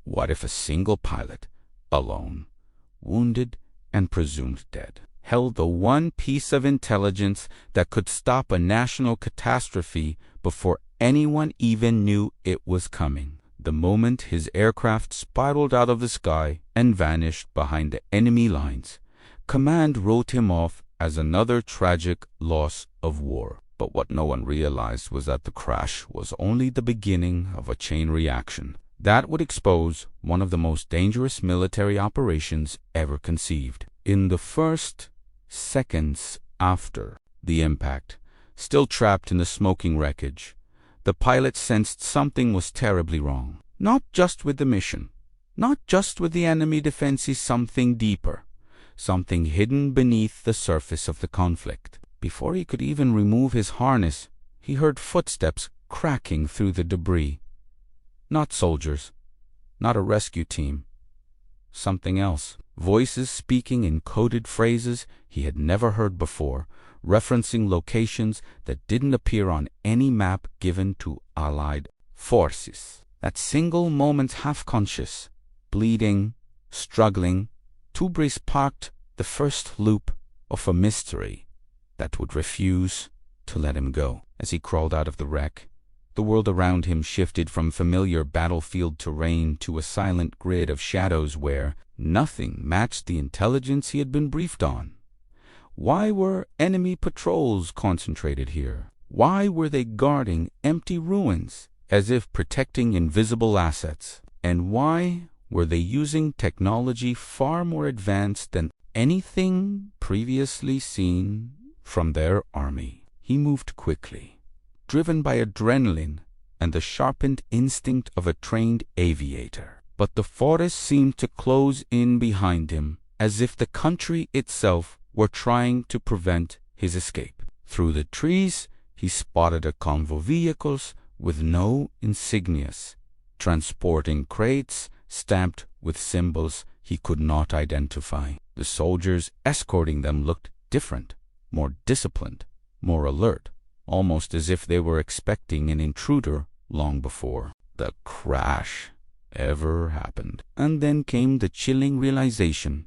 What if a single pilot, alone, wounded and presumed dead, held the one piece of intelligence that could stop a national catastrophe before anyone even knew it was coming? The moment his aircraft spiraled out of the sky and vanished behind the enemy lines, command wrote him off as another tragic loss of war. But what no one realized was that the crash was only the beginning of a chain reaction that would expose one of the most dangerous military operations ever conceived. In the first seconds after the impact, still trapped in the smoking wreckage, the pilot sensed something was terribly wrong. Not just with the mission, not just with the enemy defenses, something deeper, something hidden beneath the surface of the conflict. Before he could even remove his harness, he heard footsteps cracking through the debris. Not soldiers, not a rescue team, something else. Voices speaking in coded phrases he had never heard before, referencing locations that didn't appear on any map given to Allied forces. That single moment, half-conscious, bleeding, struggling, Tubre sparked the first loop of a mystery that would refuse to let him go. As he crawled out of the wreck, the world around him shifted from familiar battlefield terrain to a silent grid of shadows where nothing matched the intelligence he had been briefed on. Why were enemy patrols concentrated here? Why were they guarding empty ruins as if protecting invisible assets? And why were they using technology far more advanced than anything previously seen from their army? He moved quickly, driven by adrenaline and the sharpened instinct of a trained aviator. But the forest seemed to close in behind him, as if the country itself were trying to prevent his escape. Through the trees, he spotted a convoy of vehicles with no insignias, transporting crates stamped with symbols he could not identify. The soldiers escorting them looked different, more disciplined, more alert, almost as if they were expecting an intruder long before the crash ever happened. And then came the chilling realization: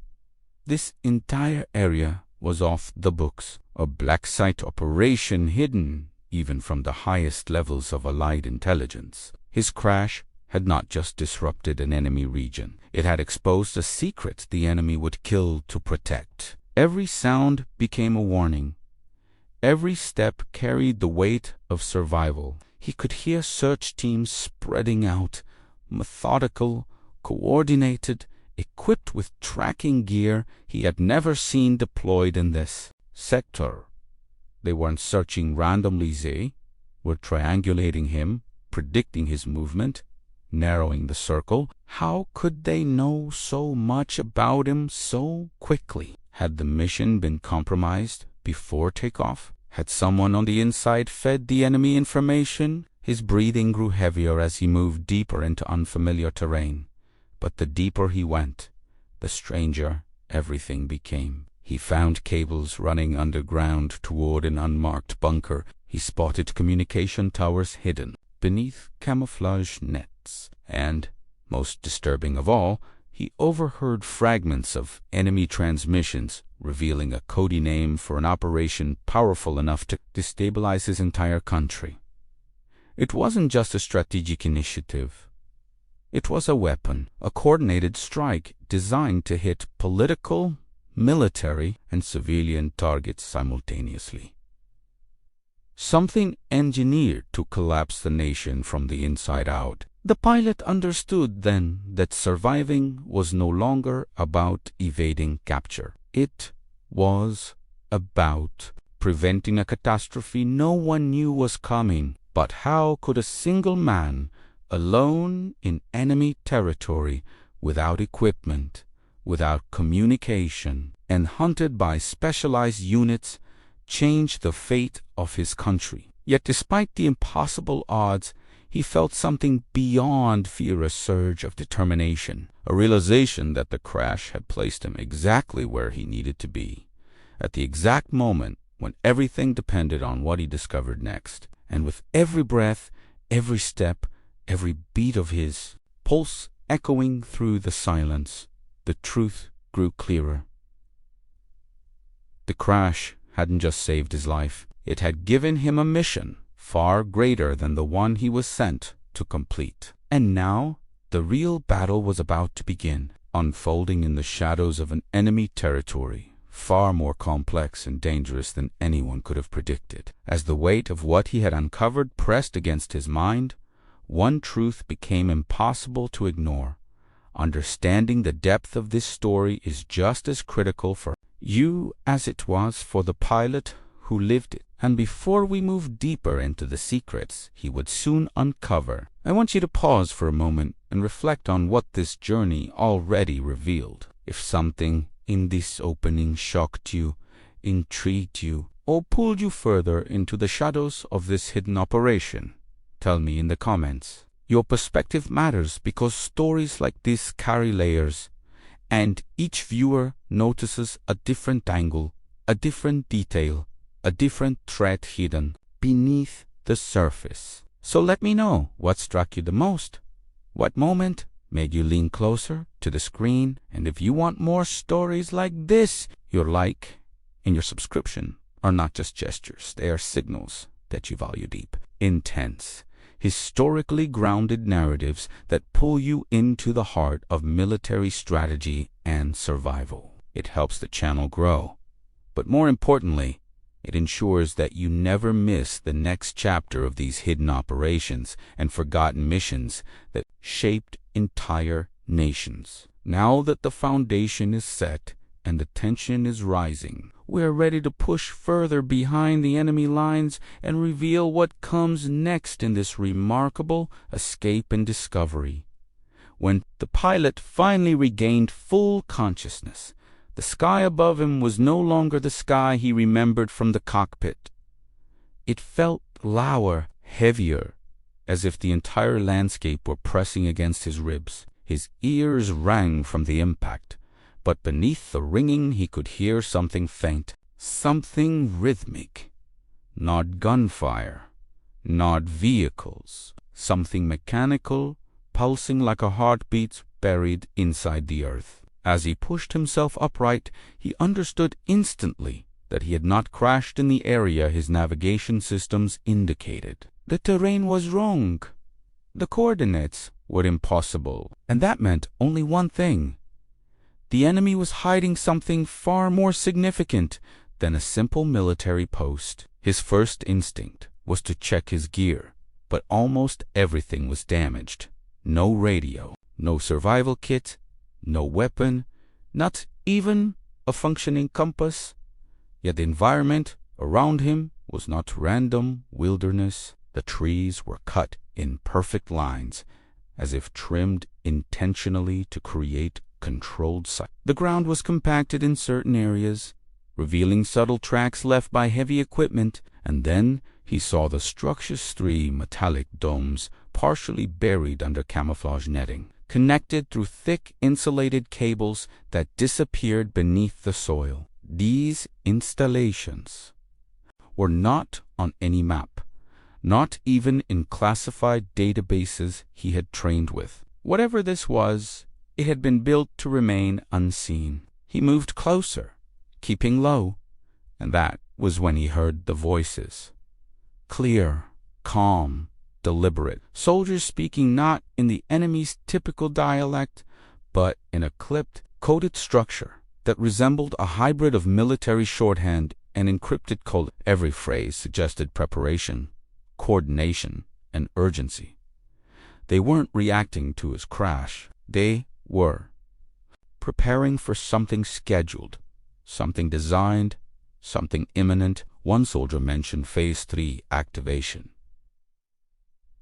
this entire area was off the books, a black site operation hidden even from the highest levels of Allied intelligence. His crash had not just disrupted an enemy region, it had exposed a secret the enemy would kill to protect. Every sound became a warning. Every step carried the weight of survival. He could hear search teams spreading out, methodical, coordinated, equipped with tracking gear he had never seen deployed in this sector. They weren't searching randomly, they were triangulating him, predicting his movement, narrowing the circle. How could they know so much about him so quickly? Had the mission been compromised before takeoff? Had someone on the inside fed the enemy information? His breathing grew heavier as he moved deeper into unfamiliar terrain. But the deeper he went, the stranger everything became. He found cables running underground toward an unmarked bunker. He spotted communication towers hidden beneath camouflage nets. And, most disturbing of all, he overheard fragments of enemy transmissions revealing a code name for an operation powerful enough to destabilize his entire country. It wasn't just a strategic initiative. It was a weapon, a coordinated strike designed to hit political, military, and civilian targets simultaneously. Something engineered to collapse the nation from the inside out. The pilot understood then that surviving was no longer about evading capture. It was about preventing a catastrophe no one knew was coming. But how could a single man, alone in enemy territory, without equipment, without communication, and hunted by specialized units, change the fate of his country? Yet despite the impossible odds, he felt something beyond fear, a surge of determination, a realization that the crash had placed him exactly where he needed to be, at the exact moment when everything depended on what he discovered next. And with every breath, every step, every beat of his pulse echoing through the silence, the truth grew clearer. The crash hadn't just saved his life. It had given him a mission far greater than the one he was sent to complete. And now, the real battle was about to begin, unfolding in the shadows of an enemy territory, far more complex and dangerous than anyone could have predicted. As the weight of what he had uncovered pressed against his mind, one truth became impossible to ignore. Understanding the depth of this story is just as critical for you as it was for the pilot who lived it. And before we move deeper into the secrets he would soon uncover, I want you to pause for a moment and reflect on what this journey already revealed. If something in this opening shocked you, intrigued you, or pulled you further into the shadows of this hidden operation, tell me in the comments. Your perspective matters because stories like this carry layers, and each viewer notices a different angle, a different detail, a different thread hidden beneath the surface. So let me know what struck you the most, what moment made you lean closer to the screen, and if you want more stories like this, your like and your subscription are not just gestures, they are signals that you value deep, intense, historically grounded narratives that pull you into the heart of military strategy and survival. It helps the channel grow, but more importantly, it ensures that you never miss the next chapter of these hidden operations and forgotten missions that shaped entire nations. Now that the foundation is set and the tension is rising, we are ready to push further behind the enemy lines and reveal what comes next in this remarkable escape and discovery. When the pilot finally regained full consciousness, the sky above him was no longer the sky he remembered from the cockpit. It felt lower, heavier, as if the entire landscape were pressing against his ribs. His ears rang from the impact, but beneath the ringing he could hear something faint, something rhythmic. Not gunfire, not vehicles, something mechanical, pulsing like a heartbeat buried inside the earth. As he pushed himself upright, he understood instantly that he had not crashed in the area his navigation systems indicated. The terrain was wrong. The coordinates were impossible, and that meant only one thing. The enemy was hiding something far more significant than a simple military post. His first instinct was to check his gear, but almost everything was damaged. No radio, no survival kit, no weapon, not even a functioning compass. Yet the environment around him was not random wilderness. The trees were cut in perfect lines, as if trimmed intentionally to create controlled sight. The ground was compacted in certain areas, revealing subtle tracks left by heavy equipment, and then he saw the structure's three metallic domes partially buried under camouflage netting, connected through thick insulated cables that disappeared beneath the soil. These installations were not on any map, not even in classified databases he had trained with. Whatever this was, it had been built to remain unseen. He moved closer, keeping low, and that was when he heard the voices. Clear, calm, deliberate. Soldiers speaking not in the enemy's typical dialect, but in a clipped, coded structure that resembled a hybrid of military shorthand and encrypted code. Every phrase suggested preparation, coordination, and urgency. They weren't reacting to his crash. They were preparing for something scheduled, something designed, something imminent. One soldier mentioned Phase 3 activation.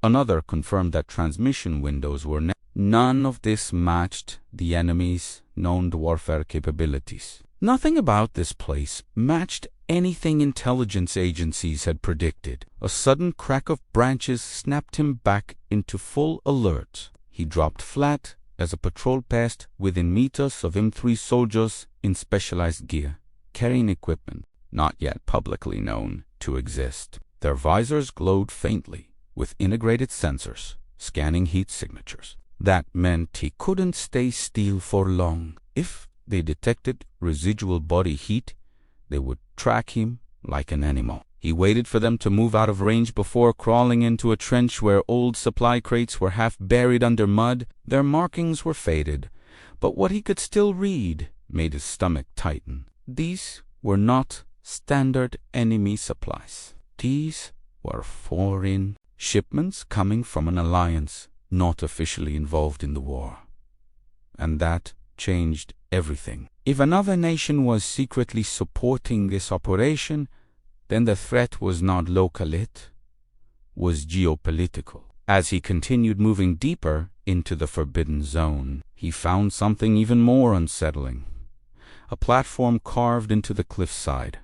Another confirmed that transmission windows were none of this matched the enemy's known warfare capabilities. Nothing about this place matched anything intelligence agencies had predicted. A sudden crack of branches snapped him back into full alert. He dropped flat as a patrol passed within meters of him. 3 soldiers in specialized gear, carrying equipment not yet publicly known to exist. Their visors glowed faintly with integrated sensors, scanning heat signatures. That meant he couldn't stay still for long. If they detected residual body heat, they would track him like an animal. He waited for them to move out of range before crawling into a trench where old supply crates were half buried under mud. Their markings were faded, but what he could still read made his stomach tighten. These were not standard enemy supplies. These were foreign shipments coming from an alliance not officially involved in the war. And that changed everything. If another nation was secretly supporting this operation, then the threat was not local, it was geopolitical. As he continued moving deeper into the forbidden zone, he found something even more unsettling. A platform carved into the cliffside,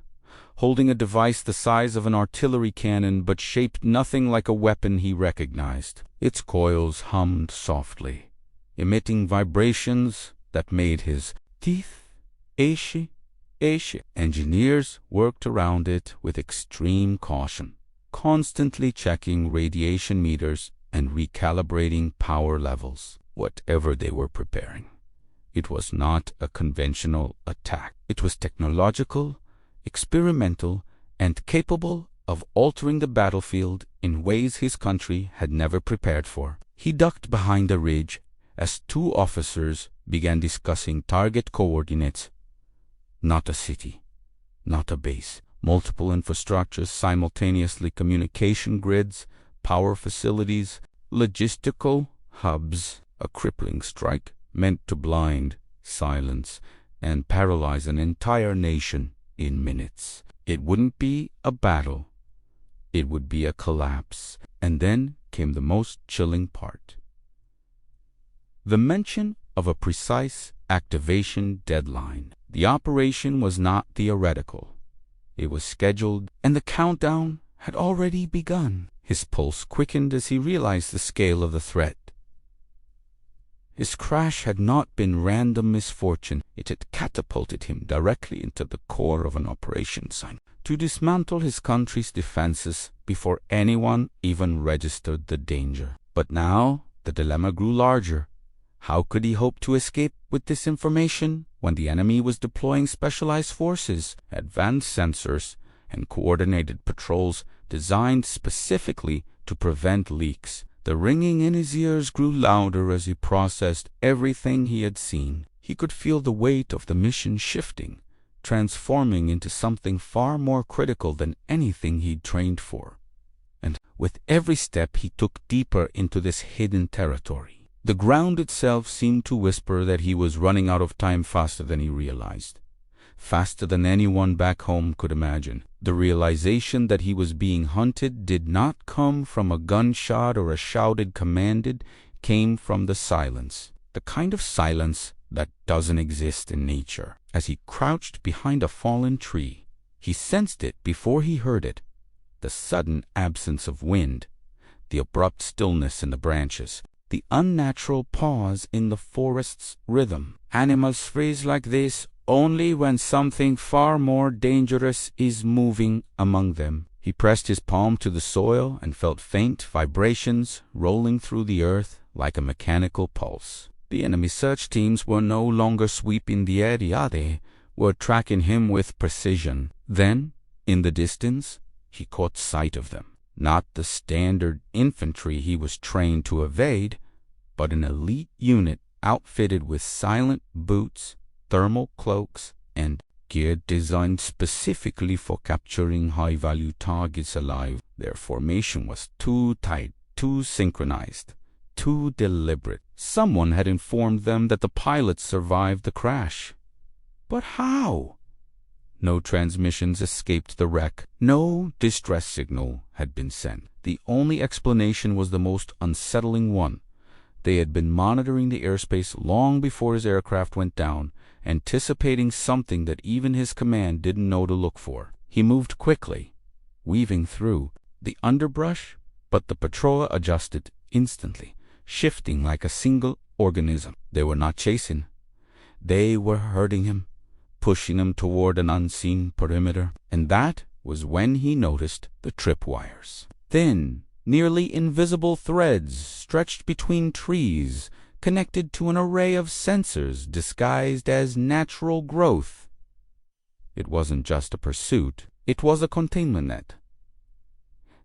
holding a device the size of an artillery cannon but shaped nothing like a weapon he recognized. Its coils hummed softly, emitting vibrations that made his teeth ache. Engineers worked around it with extreme caution, constantly checking radiation meters and recalibrating power levels. Whatever they were preparing, it was not a conventional attack. It was technological, experimental, and capable of altering the battlefield in ways his country had never prepared for. He ducked behind a ridge as two officers began discussing target coordinates. Not a city, not a base, multiple infrastructures simultaneously, communication grids, power facilities, logistical hubs. A crippling strike meant to blind, silence, and paralyze an entire nation in minutes. It wouldn't be a battle. It would be a collapse. And then came the most chilling part. The mention of a precise activation deadline. The operation was not theoretical. It was scheduled, and the countdown had already begun. His pulse quickened as he realized the scale of the threat. His crash had not been random misfortune. It had catapulted him directly into the core of an operation site to dismantle his country's defenses before anyone even registered the danger. But now the dilemma grew larger. How could he hope to escape with this information when the enemy was deploying specialized forces, advanced sensors, and coordinated patrols designed specifically to prevent leaks? The ringing in his ears grew louder as he processed everything he had seen. He could feel the weight of the mission shifting, transforming into something far more critical than anything he'd trained for. And with every step he took deeper into this hidden territory, the ground itself seemed to whisper that he was running out of time faster than he realized, faster than anyone back home could imagine. The realization that he was being hunted did not come from a gunshot or a shouted command. It came from the silence, the kind of silence that doesn't exist in nature. As he crouched behind a fallen tree, he sensed it before he heard it: the sudden absence of wind, the abrupt stillness in the branches, the unnatural pause in the forest's rhythm. Animals freeze like this only when something far more dangerous is moving among them. He pressed his palm to the soil and felt faint vibrations rolling through the earth like a mechanical pulse. The enemy search teams were no longer sweeping the area. They were tracking him with precision. Then, in the distance, he caught sight of them. Not the standard infantry he was trained to evade, but an elite unit outfitted with silent boots, thermal cloaks, and gear designed specifically for capturing high-value targets alive. Their formation was too tight, too synchronized, too deliberate. Someone had informed them that the pilots survived the crash. But how? No transmissions escaped the wreck. No distress signal had been sent. The only explanation was the most unsettling one. They had been monitoring the airspace long before his aircraft went down, anticipating something that even his command didn't know to look for. He moved quickly, weaving through the underbrush, but the patrol adjusted instantly, shifting like a single organism. They were not chasing. They were herding him, pushing him toward an unseen perimeter. And that was when he noticed the tripwires. Thin, nearly invisible threads stretched between trees, connected to an array of sensors disguised as natural growth. It wasn't just a pursuit, it was a containment net.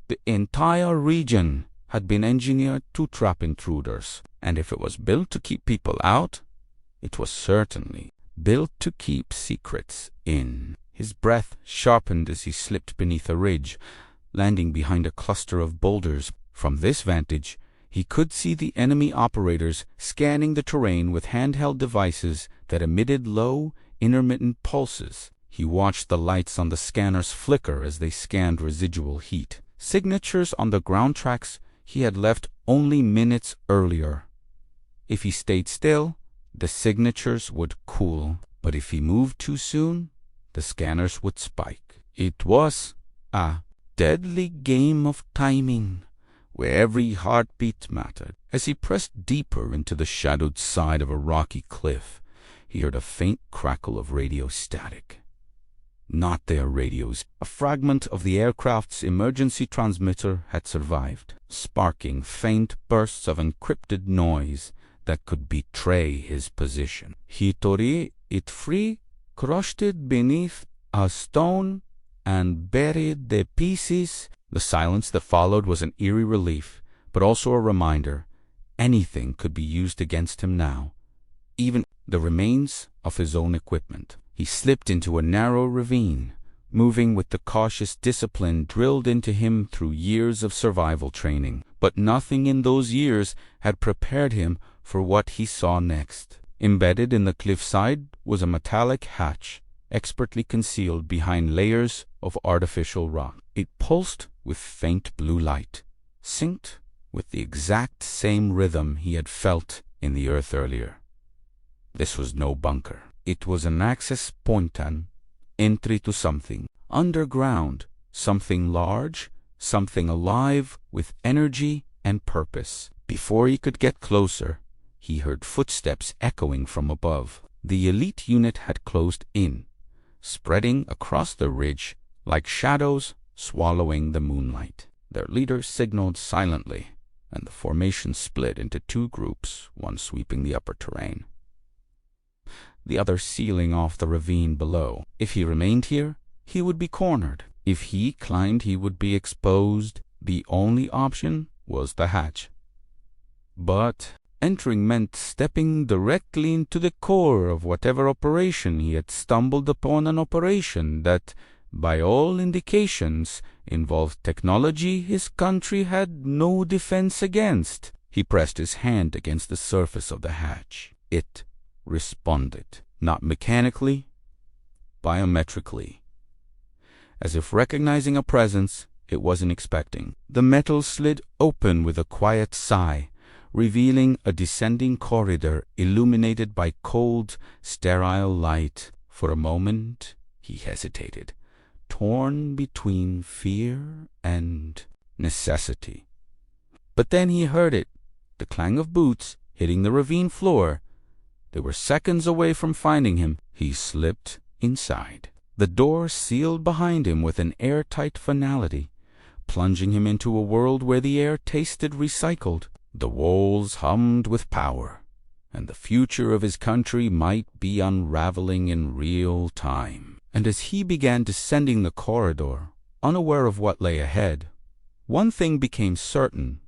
The entire region had been engineered to trap intruders, and if it was built to keep people out, it was certainly built to keep secrets in. His breath sharpened as he slipped beneath a ridge, landing behind a cluster of boulders. From this vantage, he could see the enemy operators scanning the terrain with handheld devices that emitted low, intermittent pulses. He watched the lights on the scanners flicker as they scanned residual heat, signatures on the ground tracks he had left only minutes earlier. If he stayed still, the signatures would cool, but if he moved too soon, the scanners would spike. It was a deadly game of timing, where every heartbeat mattered. As he pressed deeper into the shadowed side of a rocky cliff, he heard a faint crackle of radio static. Not their radios. A fragment of the aircraft's emergency transmitter had survived, sparking faint bursts of encrypted noise that could betray his position. He tore it free, crushed it beneath a stone, and buried the pieces. The silence that followed was an eerie relief, but also a reminder. Anything could be used against him now, even the remains of his own equipment. He slipped into a narrow ravine, moving with the cautious discipline drilled into him through years of survival training. But nothing in those years had prepared him for what he saw next. Embedded in the cliffside was a metallic hatch, expertly concealed behind layers of artificial rock. It pulsed with faint blue light, synced with the exact same rhythm he had felt in the earth earlier. This was no bunker. It was an access point, an entry to something underground, something large, something alive with energy and purpose. Before he could get closer, he heard footsteps echoing from above. The elite unit had closed in, spreading across the ridge like shadows swallowing the moonlight. Their leader signaled silently, and the formation split into two groups, one sweeping the upper terrain, the other sealing off the ravine below. If he remained here, he would be cornered. If he climbed, he would be exposed. The only option was the hatch. But entering meant stepping directly into the core of whatever operation he had stumbled upon, an operation that, by all indications, involved technology his country had no defense against. He pressed his hand against the surface of the hatch. It responded, not mechanically, biometrically. As if recognizing a presence it wasn't expecting. The metal slid open with a quiet sigh, revealing a descending corridor illuminated by cold, sterile light. For a moment he hesitated, torn between fear and necessity. But then he heard it, the clang of boots hitting the ravine floor. They were seconds away from finding him. He slipped inside. The door sealed behind him with an airtight finality, plunging him into a world where the air tasted recycled. The walls hummed with power, and the future of his country might be unraveling in real time. And as he began descending the corridor, unaware of what lay ahead, one thing became certain.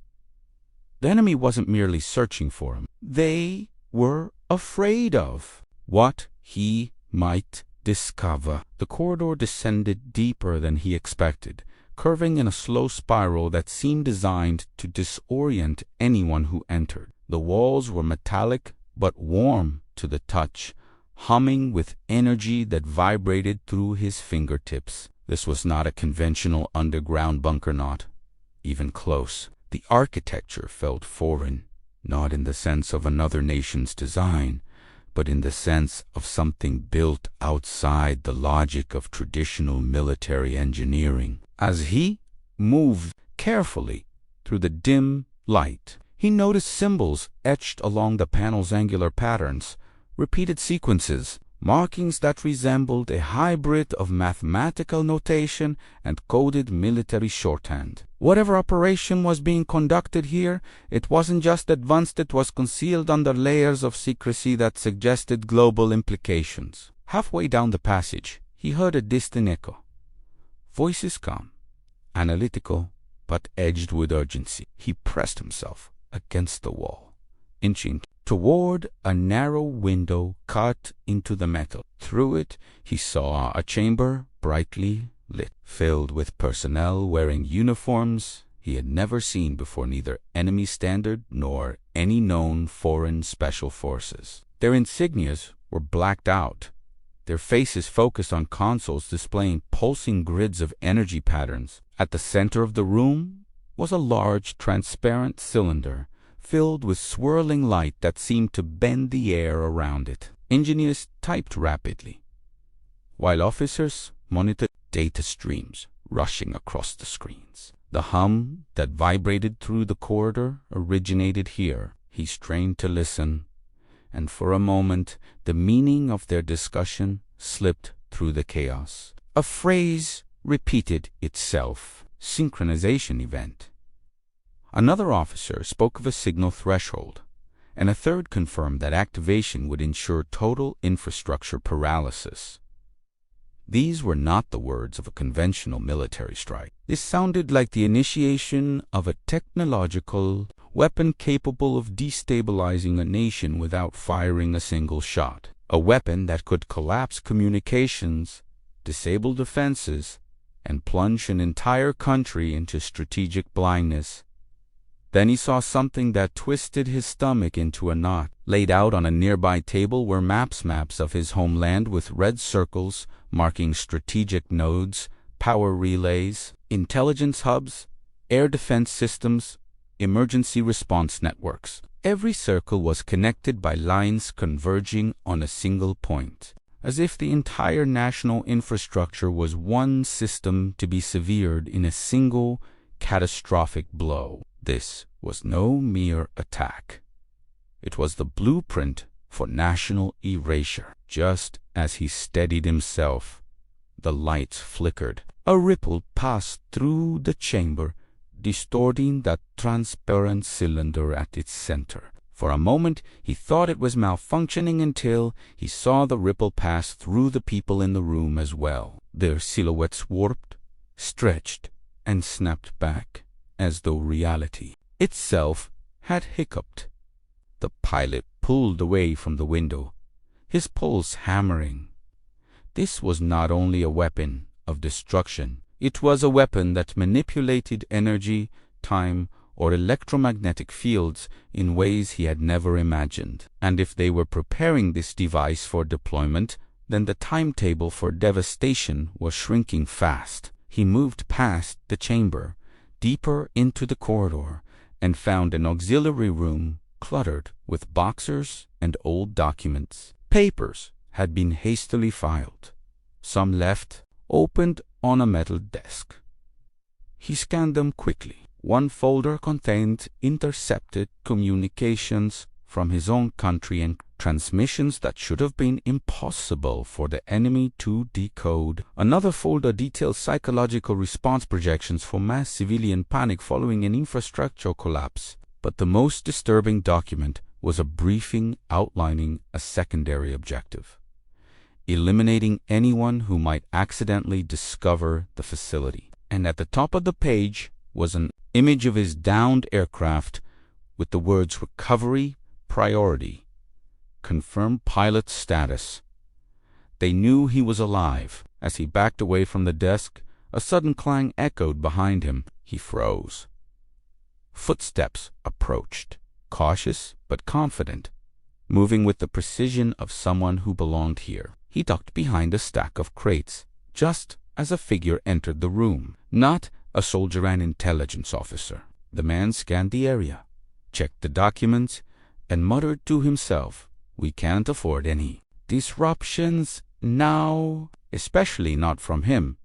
The enemy wasn't merely searching for him. They were afraid of what he might discover. The corridor descended deeper than he expected, curving in a slow spiral that seemed designed to disorient anyone who entered. The walls were metallic but warm to the touch, humming with energy that vibrated through his fingertips. This was not a conventional underground bunker, not even close. The architecture felt foreign, not in the sense of another nation's design, but in the sense of something built outside the logic of traditional military engineering. As he moved carefully through the dim light, he noticed symbols etched along the panel's angular patterns, repeated sequences, markings that resembled a hybrid of mathematical notation and coded military shorthand. Whatever operation was being conducted here, it wasn't just advanced, it was concealed under layers of secrecy that suggested global implications. Halfway down the passage, he heard a distant echo. Voices calm, analytical, but edged with urgency. He pressed himself against the wall, inching toward a narrow window cut into the metal. Through it, he saw a chamber brightly lit, filled with personnel wearing uniforms he had never seen before, neither enemy standard nor any known foreign special forces. Their insignias were blacked out, their faces focused on consoles displaying pulsing grids of energy patterns. At the center of the room was a large, transparent cylinder filled with swirling light that seemed to bend the air around it. Engineers typed rapidly, while officers monitored data streams rushing across the screens. The hum that vibrated through the corridor originated here. He strained to listen, and for a moment the meaning of their discussion slipped through the chaos. A phrase repeated itself. Synchronization event. Another officer spoke of a signal threshold, and a third confirmed that activation would ensure total infrastructure paralysis. These were not the words of a conventional military strike. This sounded like the initiation of a technological weapon capable of destabilizing a nation without firing a single shot. A weapon that could collapse communications, disable defenses, and plunge an entire country into strategic blindness. Then he saw something that twisted his stomach into a knot. Laid out on a nearby table were maps of his homeland with red circles marking strategic nodes, power relays, intelligence hubs, air defense systems, emergency response networks. Every circle was connected by lines converging on a single point, as if the entire national infrastructure was one system to be severed in a single catastrophic blow. This was no mere attack. It was the blueprint for national erasure. Just as he steadied himself, the lights flickered. A ripple passed through the chamber, distorting that transparent cylinder at its center. For a moment, he thought it was malfunctioning until he saw the ripple pass through the people in the room as well. Their silhouettes warped, stretched, and snapped back, as though reality itself had hiccuped. The pilot pulled away from the window, his pulse hammering. This was not only a weapon of destruction, it was a weapon that manipulated energy, time, or electromagnetic fields in ways he had never imagined. And if they were preparing this device for deployment, then the timetable for devastation was shrinking fast. He moved past the chamber, deeper into the corridor, and found an auxiliary room cluttered with boxers and old documents. Papers had been hastily filed, some left opened on a metal desk. He scanned them quickly. One folder contained intercepted communications from his own country and transmissions that should have been impossible for the enemy to decode. Another folder detailed psychological response projections for mass civilian panic following an infrastructure collapse. But the most disturbing document was a briefing outlining a secondary objective: eliminating anyone who might accidentally discover the facility. And at the top of the page was an image of his downed aircraft with the words "Recovery Priority. Confirm pilot status." They knew he was alive. As he backed away from the desk, a sudden clang echoed behind him. He froze. Footsteps approached, cautious but confident, moving with the precision of someone who belonged here. He ducked behind a stack of crates just as a figure entered the room. Not a soldier, an intelligence officer. The man scanned the area, checked the documents, and muttered to himself, "We can't afford any disruptions now, especially not from him."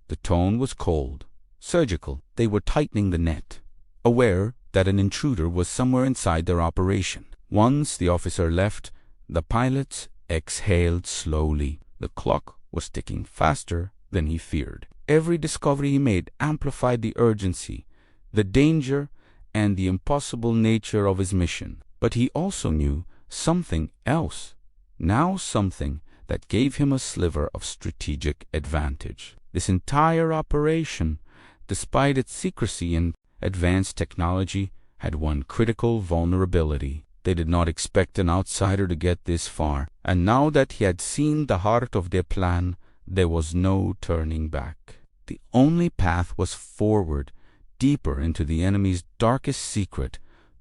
The tone was cold, surgical. They were tightening the net, aware that an intruder was somewhere inside their operation. Once the officer left, the pilots exhaled slowly. The clock was ticking faster than he feared. Every discovery he made amplified the urgency, the danger, and the impossible nature of his mission. But he also knew something else, now something that gave him a sliver of strategic advantage. This entire operation, despite its secrecy and advanced technology, had one critical vulnerability. They did not expect an outsider to get this far, and now that he had seen the heart of their plan, there was no turning back. The only path was forward, deeper into the enemy's darkest secret,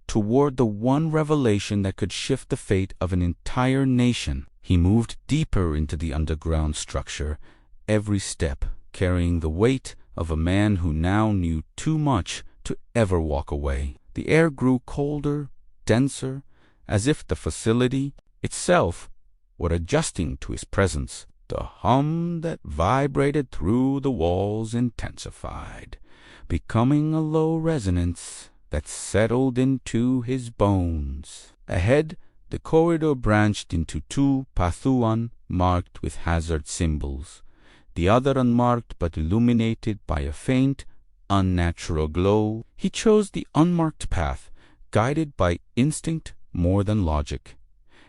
toward the one revelation that could shift the fate of an entire nation. He moved deeper into the underground structure, every step carrying the weight of a man who now knew too much to ever walk away. The air grew colder, denser, as if the facility itself were adjusting to his presence. The hum that vibrated through the walls intensified, becoming a low resonance that settled into his bones. Ahead, the corridor branched into two pathuan marked with hazard symbols, the other unmarked but illuminated by a faint, unnatural glow. He chose the unmarked path, guided by instinct more than logic,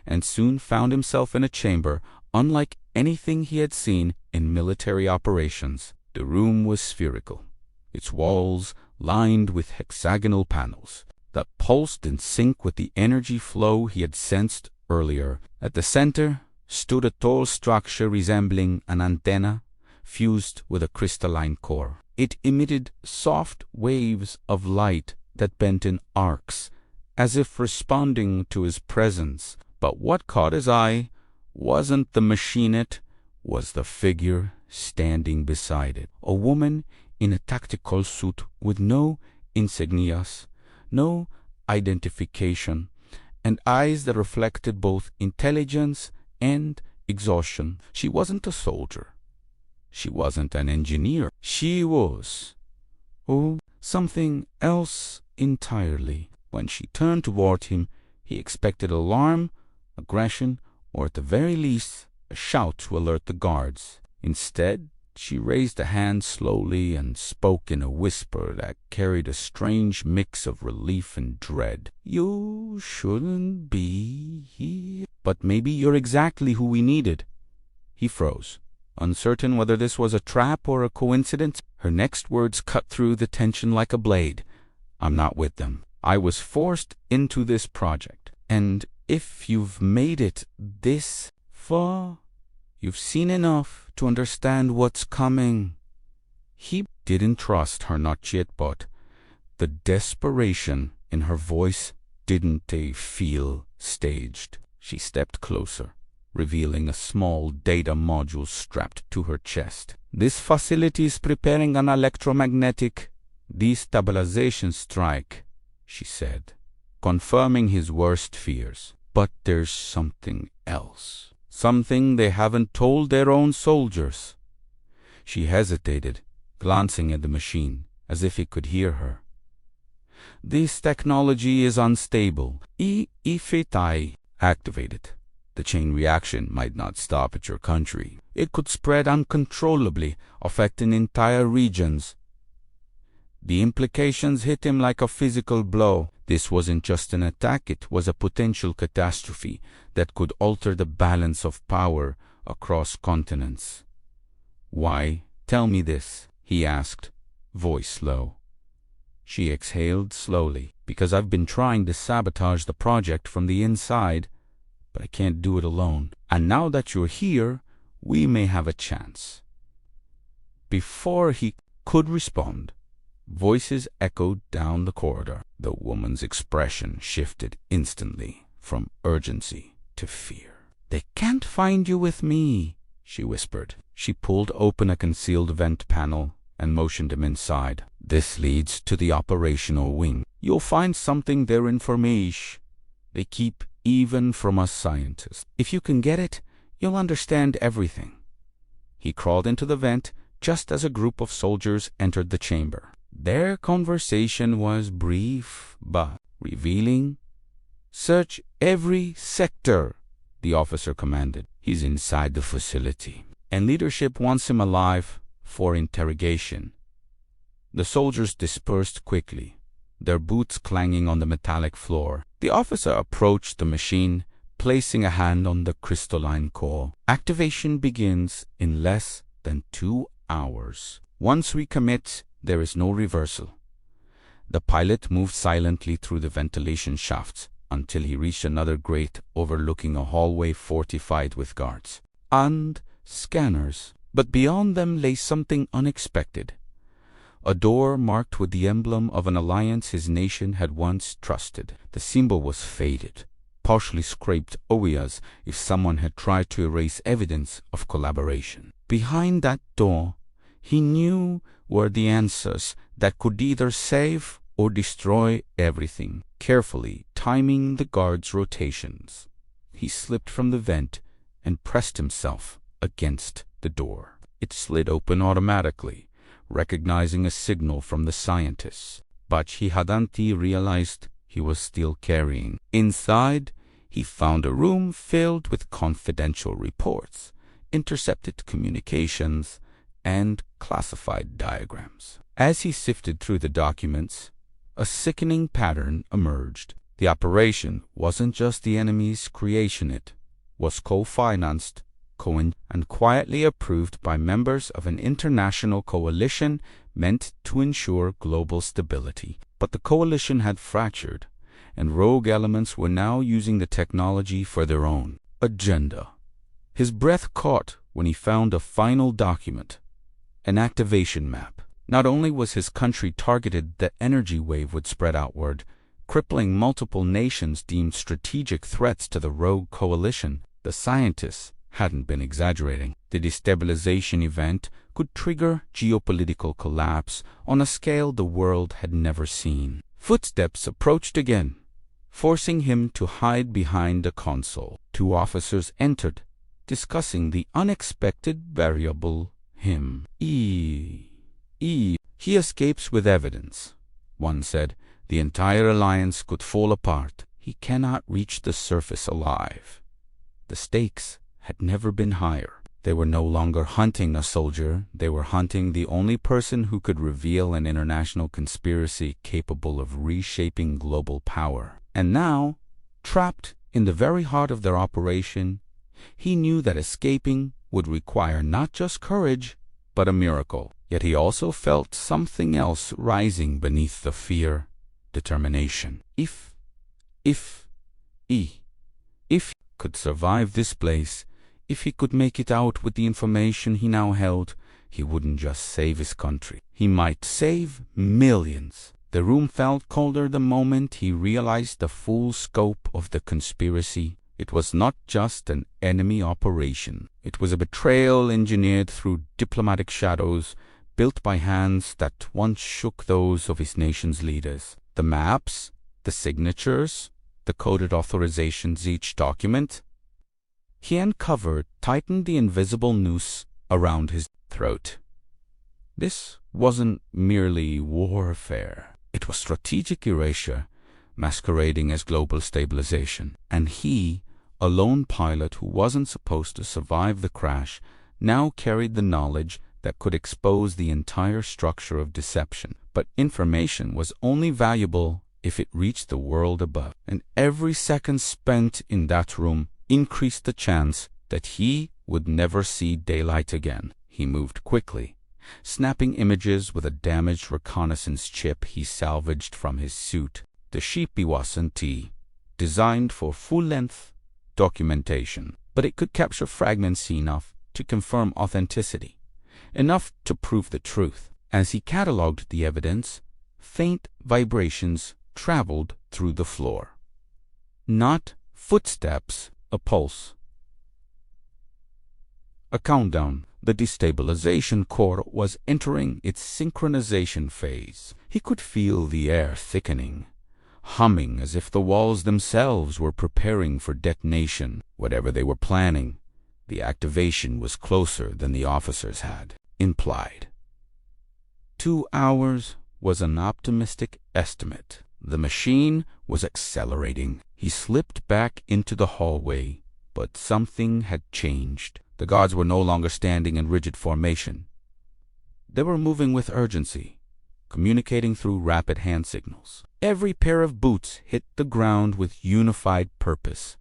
and soon found himself in a chamber unlike anything he had seen in military operations. The room was spherical, its walls lined with hexagonal panels that pulsed in sync with the energy flow he had sensed earlier. At the center stood a tall structure resembling an antenna fused with a crystalline core. It emitted soft waves of light that bent in arcs, as if responding to his presence. But what caught his eye wasn't the machine, it was the figure standing beside it. A woman in a tactical suit with no insignias, no identification, and eyes that reflected both intelligence and exhaustion. She wasn't a soldier. She wasn't an engineer. She was, something else entirely. When she turned toward him, he expected alarm, aggression, or at the very least, a shout to alert the guards. Instead, she raised a hand slowly and spoke in a whisper that carried a strange mix of relief and dread. "You shouldn't be here. But maybe you're exactly who we needed." He froze, uncertain whether this was a trap or a coincidence. Her next words cut through the tension like a blade. "I'm not with them. I was forced into this project. And if you've made it this far, you've seen enough to understand what's coming." He didn't trust her, not yet, but the desperation in her voice didn't feel staged. She stepped closer, revealing a small data module strapped to her chest. "This facility is preparing an electromagnetic destabilization strike," she said, confirming his worst fears. "But there's something else. Something they haven't told their own soldiers." She hesitated, glancing at the machine, as if it could hear her. "This technology is unstable. If I activate it, the chain reaction might not stop at your country. It could spread uncontrollably, affecting entire regions." The implications hit him like a physical blow. This wasn't just an attack, it was a potential catastrophe that could alter the balance of power across continents. "Why, tell me this," he asked, voice low. She exhaled slowly. "Because I've been trying to sabotage the project from the inside, but I can't do it alone. And now that you're here, we may have a chance." Before he could respond, voices echoed down the corridor. The woman's expression shifted instantly from urgency to fear. "They can't find you with me," she whispered. She pulled open a concealed vent panel and motioned him inside. "This leads to the operational wing. You'll find something there information they keep even from us scientists. If you can get it, you'll understand everything." He crawled into the vent just as a group of soldiers entered the chamber. Their conversation was brief but revealing. "Search every sector," the officer commanded. "He's inside the facility, and leadership wants him alive for interrogation." The soldiers dispersed quickly, their boots clanging on the metallic floor. The officer approached the machine, placing a hand on the crystalline core. "Activation begins in less than 2 hours. Once we commit, there is no reversal." The pilot moved silently through the ventilation shafts until he reached another grate overlooking a hallway fortified with guards and scanners. But beyond them lay something unexpected. A door marked with the emblem of an alliance his nation had once trusted. The symbol was faded, partially scraped away as if someone had tried to erase evidence of collaboration. Behind that door, he knew, were the answers that could either save or destroy everything. Carefully timing the guard's rotations, he slipped from the vent and pressed himself against the door. It slid open automatically, recognizing a signal from the scientists, but he hadn't realized he was still carrying. Inside, he found a room filled with confidential reports, intercepted communications, and classified diagrams. As he sifted through the documents, a sickening pattern emerged. The operation wasn't just the enemy's creation, it was co-financed, and quietly approved by members of an international coalition meant to ensure global stability. But the coalition had fractured, and rogue elements were now using the technology for their own agenda. His breath caught when he found a final document, an activation map. Not only was his country targeted, the energy wave would spread outward, crippling multiple nations deemed strategic threats to the rogue coalition. The scientists hadn't been exaggerating. The destabilization event could trigger geopolitical collapse on a scale the world had never seen. Footsteps approached again, forcing him to hide behind a console. 2 officers entered, discussing the unexpected variable him. He escapes with evidence," one said. "The entire alliance could fall apart. He cannot reach the surface alive." The stakes had never been higher. They were no longer hunting a soldier, they were hunting the only person who could reveal an international conspiracy capable of reshaping global power. And now, trapped in the very heart of their operation, he knew that escaping would require not just courage, but a miracle. Yet he also felt something else rising beneath the fear: determination. If he could survive this place, if he could make it out with the information he now held, he wouldn't just save his country. He might save millions. The room felt colder the moment he realized the full scope of the conspiracy. It was not just an enemy operation. It was a betrayal engineered through diplomatic shadows, built by hands that once shook those of his nation's leaders. The maps, the signatures, the coded authorizations, each document he uncovered tightened the invisible noose around his throat. This wasn't merely warfare. It was strategic erasure, masquerading as global stabilization. And he, a lone pilot who wasn't supposed to survive the crash, now carried the knowledge that could expose the entire structure of deception. But information was only valuable if it reached the world above. And every second spent in that room increased the chance that he would never see daylight again. He moved quickly, snapping images with a damaged reconnaissance chip he salvaged from his suit. The Shipi wasn't designed for full-length documentation, but it could capture fragments enough to confirm authenticity, enough to prove the truth. As he catalogued the evidence, faint vibrations traveled through the floor. Not footsteps, a pulse. A countdown. The destabilization core was entering its synchronization phase. He could feel the air thickening, humming as if the walls themselves were preparing for detonation. Whatever they were planning, the activation was closer than the officers had implied. 2 hours was an optimistic estimate. The machine was accelerating. He slipped back into the hallway, But something had changed. The guards were no longer standing in rigid formation. They were moving with urgency, communicating through rapid hand signals. Every pair of boots hit the ground with unified purpose.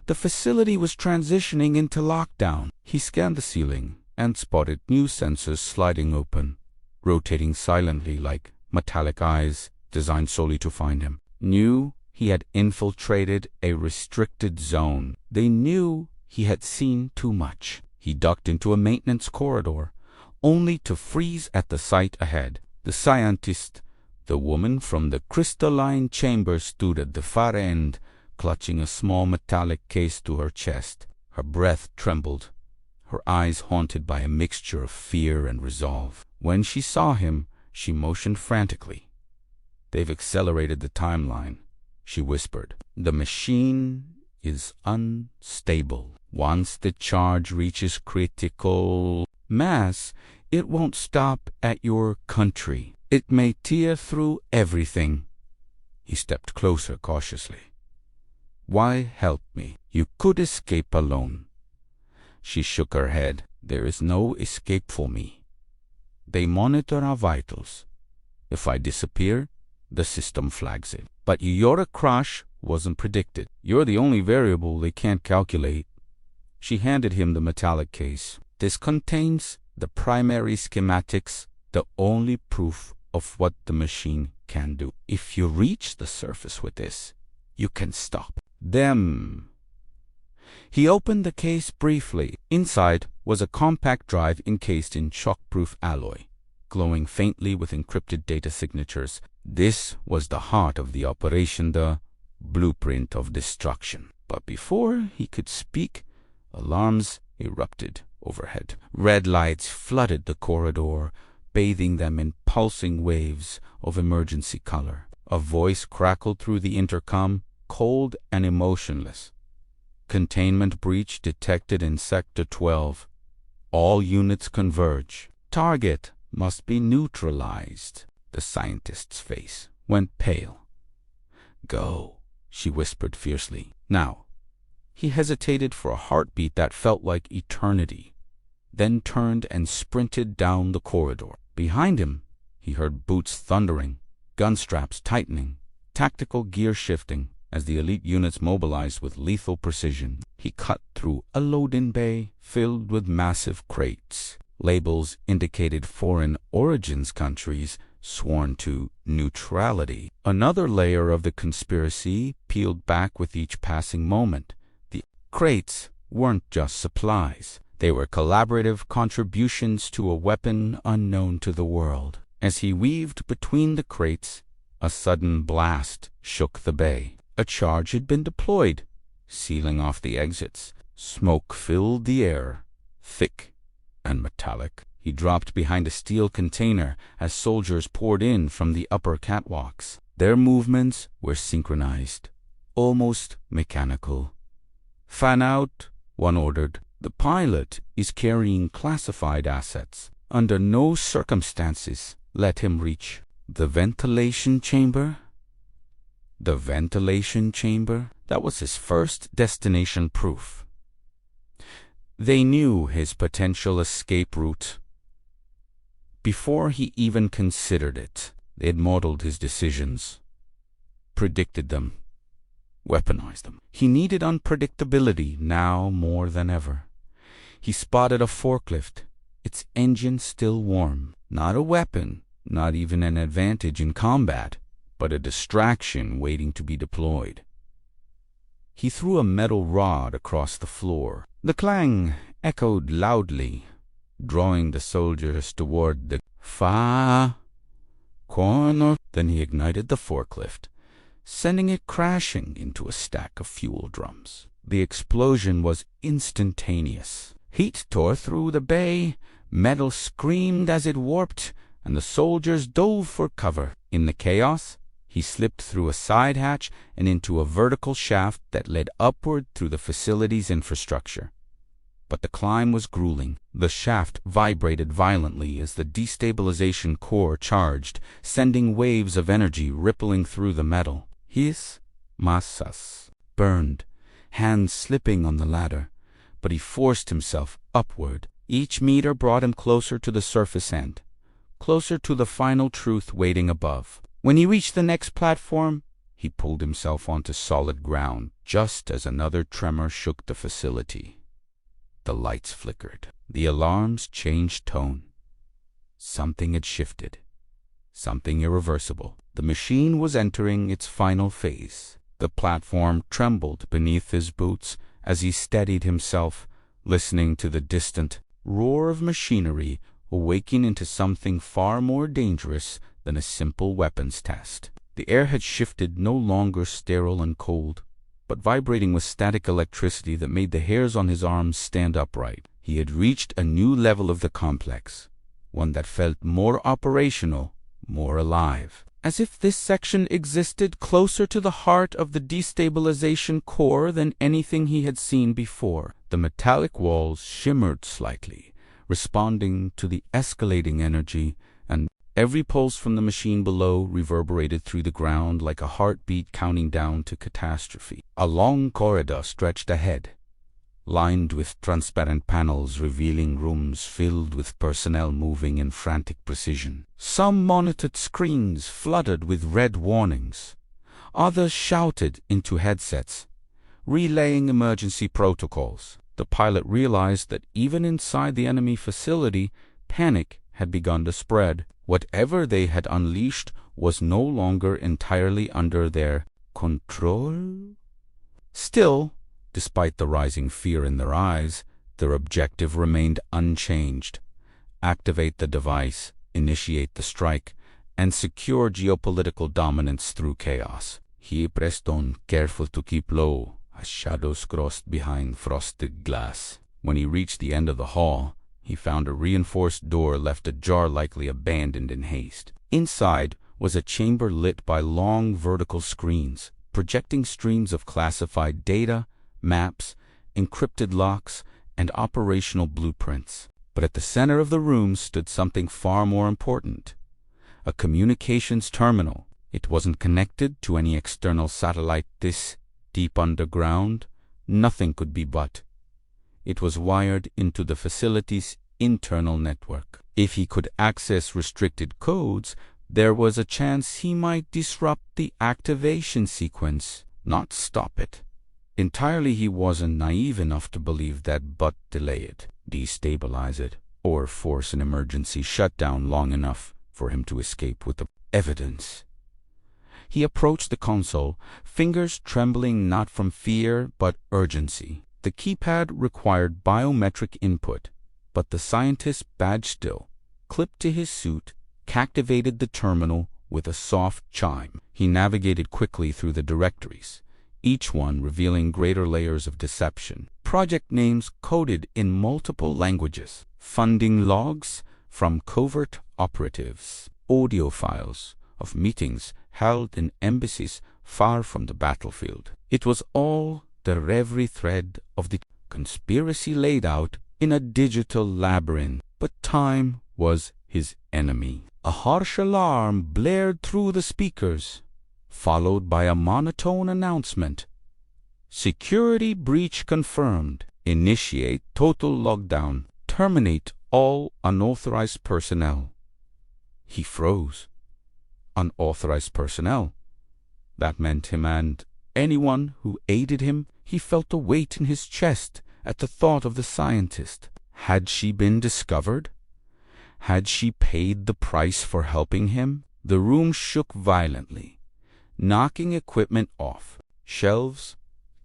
The facility was transitioning into lockdown. He scanned the ceiling and spotted new sensors sliding open, rotating silently like metallic eyes designed solely to find him. Knew he had infiltrated a restricted zone. They knew he had seen too much. He ducked into a maintenance corridor, only to freeze at the sight ahead. The scientist, the woman from the crystalline chamber, stood at the far end, clutching a small metallic case to her chest. Her breath trembled, her eyes haunted by a mixture of fear and resolve. When she saw him, she motioned frantically. "They've accelerated the timeline," she whispered. "The machine is unstable. Once the charge reaches critical mass, it won't stop at your country. It may tear through everything." He stepped closer cautiously. "Why help me? You could escape alone." She shook her head. "There is no escape for me. They monitor our vitals. If I disappear, the system flags it. But your crash wasn't predicted. You're the only variable they can't calculate." She handed him the metallic case. "This contains the primary schematics, the only proof of what the machine can do. If you reach the surface with this, you can stop them." He opened the case briefly. Inside was a compact drive encased in shockproof alloy, glowing faintly with encrypted data signatures. This was the heart of the operation, the blueprint of destruction. But before he could speak, alarms erupted overhead. Red lights flooded the corridor, bathing them in pulsing waves of emergency color. A voice crackled through the intercom, cold and emotionless. "Containment breach detected in Sector 12. All units converge. Target must be neutralized." The scientist's face went pale. "Go," she whispered fiercely. "Now." He hesitated for a heartbeat that felt like eternity, then turned and sprinted down the corridor. Behind him, he heard boots thundering, gun straps tightening, tactical gear shifting as the elite units mobilized with lethal precision. He cut through a load-in bay filled with massive crates. Labels indicated foreign origins countries sworn to neutrality. Another layer of the conspiracy peeled back with each passing moment. The crates weren't just supplies. They were collaborative contributions to a weapon unknown to the world. As he weaved between the crates, a sudden blast shook the bay. A charge had been deployed, sealing off the exits. Smoke filled the air, thick and metallic. He dropped behind a steel container as soldiers poured in from the upper catwalks. Their movements were synchronized, almost mechanical. "Fan out," one ordered. "The pilot is carrying classified assets. Under no circumstances let him reach the ventilation chamber." The ventilation chamber? That was his first destination proof. They knew his potential escape route. Before he even considered it, they had modeled his decisions, predicted them, weaponized them. He needed unpredictability now more than ever. He spotted a forklift, its engine still warm. Not a weapon, not even an advantage in combat, but a distraction waiting to be deployed. He threw a metal rod across the floor. The clang echoed loudly, drawing the soldiers toward the far corner. Then he ignited the forklift, sending it crashing into a stack of fuel drums. The explosion was instantaneous. Heat tore through the bay, metal screamed as it warped, and the soldiers dove for cover. In the chaos, he slipped through a side hatch and into a vertical shaft that led upward through the facility's infrastructure. But the climb was grueling. The shaft vibrated violently as the destabilization core charged, sending waves of energy rippling through the metal. His massas burned, hands slipping on the ladder, but he forced himself upward. Each meter brought him closer to the surface end, closer to the final truth waiting above. When he reached the next platform, he pulled himself onto solid ground just as another tremor shook the facility. The lights flickered. The alarms changed tone. Something had shifted. Something irreversible. The machine was entering its final phase. The platform trembled beneath his boots as he steadied himself, listening to the distant roar of machinery awaking into something far more dangerous than a simple weapons test. The air had shifted, no longer sterile and cold, but vibrating with static electricity that made the hairs on his arms stand upright. He had reached a new level of the complex, one that felt more operational, more alive. As if this section existed closer to the heart of the destabilization core than anything he had seen before. The metallic walls shimmered slightly, responding to the escalating energy, and every pulse from the machine below reverberated through the ground like a heartbeat counting down to catastrophe. A long corridor stretched ahead, lined with transparent panels revealing rooms filled with personnel moving in frantic precision. Some monitored screens flooded with red warnings. Others shouted into headsets, relaying emergency protocols. The pilot realized that even inside the enemy facility, panic had begun to spread. Whatever they had unleashed was no longer entirely under their control. Still, despite the rising fear in their eyes, their objective remained unchanged: activate the device, initiate the strike, and secure geopolitical dominance through chaos. He pressed on, careful to keep low, as shadows crossed behind frosted glass. When he reached the end of the hall, he found a reinforced door left ajar, likely abandoned in haste. Inside was a chamber lit by long vertical screens, projecting streams of classified data, maps, encrypted locks, and operational blueprints. But at the center of the room stood something far more important: a communications terminal. It wasn't connected to any external satellite. This deep underground, nothing could be but. It was wired into the facility's internal network. If he could access restricted codes, there was a chance he might disrupt the activation sequence, not stop it. Entirely, he wasn't naive enough to believe that, but delay it, destabilize it, or force an emergency shutdown long enough for him to escape with the evidence. He approached the console, fingers trembling not from fear but urgency. The keypad required biometric input, but the scientist, badge still, clipped to his suit, activated the terminal with a soft chime. He navigated quickly through the directories, each one revealing greater layers of deception. Project names coded in multiple languages, funding logs from covert operatives, audio files of meetings held in embassies far from the battlefield. It was all every thread of the conspiracy laid out in a digital labyrinth. But time was his enemy. A harsh alarm blared through the speakers, followed by a monotone announcement: security breach confirmed. Initiate total lockdown. Terminate all unauthorized personnel. He froze. Unauthorized personnel? That meant him and anyone who aided him. He felt a weight in his chest at the thought of the scientist. Had she been discovered? Had she paid the price for helping him? The room shook violently, knocking equipment off. Shelves,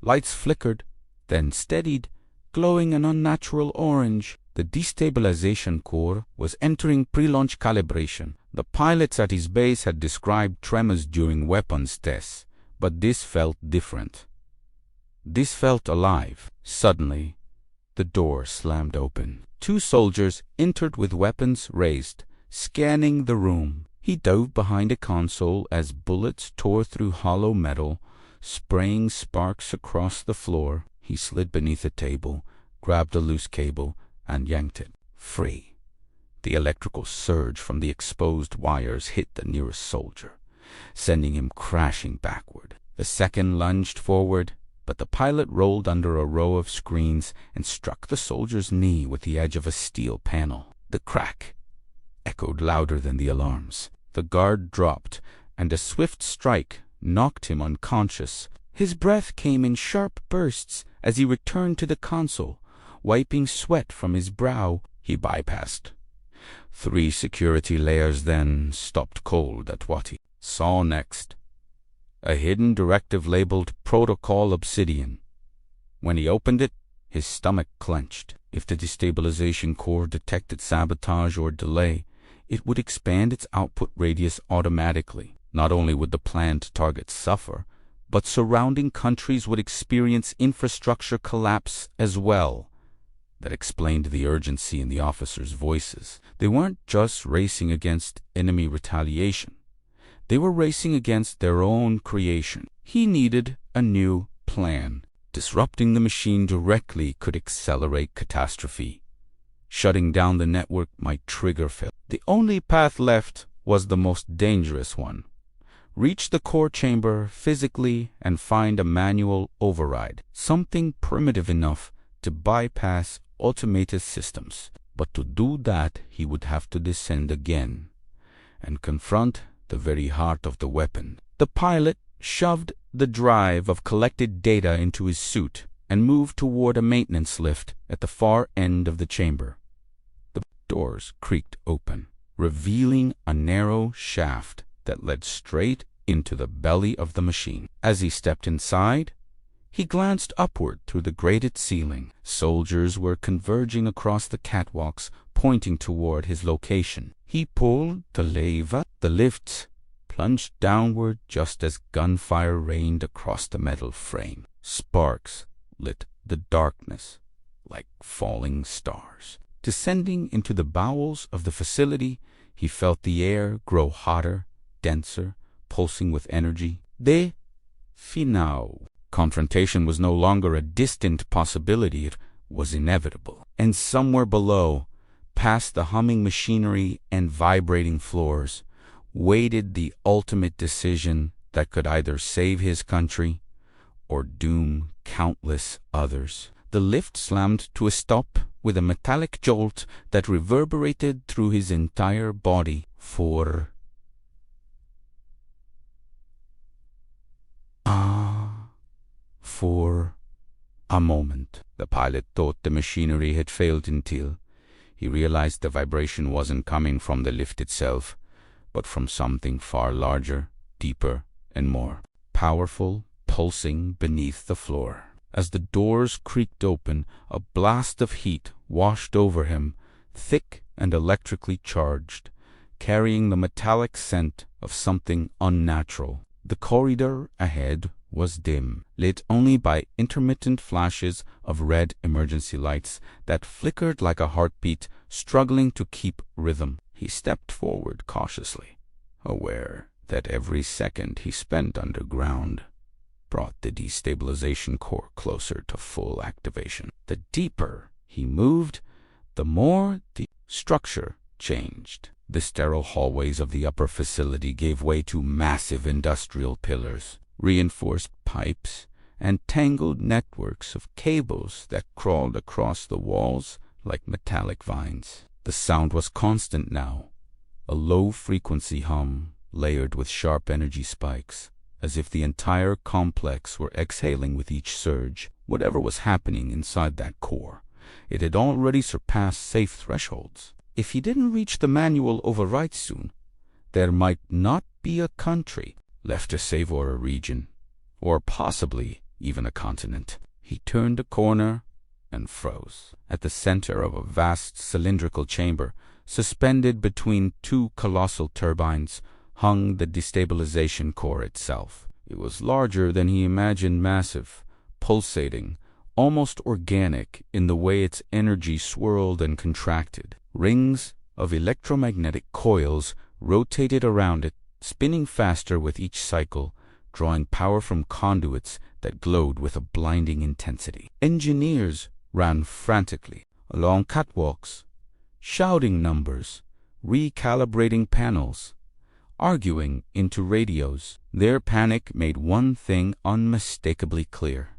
lights flickered, then steadied, glowing an unnatural orange. The destabilization core was entering pre-launch calibration. The pilots at his base had described tremors during weapons tests, but this felt different. This felt alive. Suddenly, the door slammed open. Two soldiers entered with weapons raised, scanning the room. He dove behind a console as bullets tore through hollow metal, spraying sparks across the floor. He slid beneath a table, grabbed a loose cable, and yanked it free. The electrical surge from the exposed wires hit the nearest soldier, sending him crashing backward. The second lunged forward, but the pilot rolled under a row of screens and struck the soldier's knee with the edge of a steel panel. The crack echoed louder than the alarms. The guard dropped, and a swift strike knocked him unconscious. His breath came in sharp bursts as he returned to the console, wiping sweat from his brow. He bypassed 3 security layers, then stopped cold at what he saw next. A hidden directive labeled Protocol Obsidian. When he opened it, his stomach clenched. If the destabilization core detected sabotage or delay, it would expand its output radius automatically. Not only would the planned target suffer, but surrounding countries would experience infrastructure collapse as well. That explained the urgency in the officers' voices. They weren't just racing against enemy retaliation. They were racing against their own creation. He needed a new plan. Disrupting the machine directly could accelerate catastrophe. Shutting down the network might trigger failure. The only path left was the most dangerous one. Reach the core chamber physically and find a manual override, something primitive enough to bypass automated systems. But to do that, he would have to descend again and confront the very heart of the weapon. The pilot shoved the drive of collected data into his suit and moved toward a maintenance lift at the far end of the chamber. The doors creaked open, revealing a narrow shaft that led straight into the belly of the machine. As he stepped inside, he glanced upward through the grated ceiling. Soldiers were converging across the catwalks, pointing toward his location. He pulled the lever. The lifts plunged downward just as gunfire rained across the metal frame. Sparks lit the darkness like falling stars. Descending into the bowels of the facility, he felt the air grow hotter, denser, pulsing with energy. De finao. Confrontation was no longer a distant possibility, it was inevitable. And somewhere below, past the humming machinery and vibrating floors, waited the ultimate decision that could either save his country or doom countless others. The lift slammed to a stop with a metallic jolt that reverberated through his entire body. For a moment, the pilot thought the machinery had failed until he realized the vibration wasn't coming from the lift itself, but from something far larger, deeper, and more powerful, pulsing beneath the floor. As the doors creaked open, a blast of heat washed over him, thick and electrically charged, carrying the metallic scent of something unnatural. The corridor ahead was dim, lit only by intermittent flashes of red emergency lights that flickered like a heartbeat struggling to keep rhythm. He stepped forward cautiously, aware that every second he spent underground brought the destabilization core closer to full activation. The deeper he moved, the more the structure changed. The sterile hallways of the upper facility gave way to massive industrial pillars, reinforced pipes, and tangled networks of cables that crawled across the walls like metallic vines. The sound was constant now, a low-frequency hum layered with sharp energy spikes, as if the entire complex were exhaling with each surge. Whatever was happening inside that core, it had already surpassed safe thresholds. If he didn't reach the manual override soon, there might not be a country left to save, or a region, or possibly even a continent. He turned a corner and froze. At the center of a vast cylindrical chamber, suspended between 2 colossal turbines, hung the destabilization core itself. It was larger than he imagined, massive, pulsating, almost organic in the way its energy swirled and contracted. Rings of electromagnetic coils rotated around it, spinning faster with each cycle, drawing power from conduits that glowed with a blinding intensity. Engineers ran frantically along catwalks, shouting numbers, recalibrating panels, arguing into radios. Their panic made one thing unmistakably clear.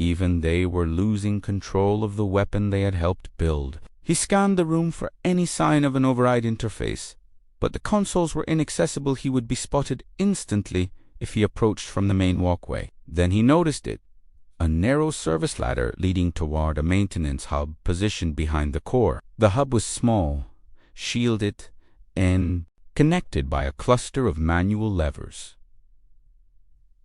Even they were losing control of the weapon they had helped build. He scanned the room for any sign of an override interface, but the consoles were inaccessible. He would be spotted instantly if he approached from the main walkway. Then he noticed it, a narrow service ladder leading toward a maintenance hub positioned behind the core. The hub was small, shielded, and connected by a cluster of manual levers.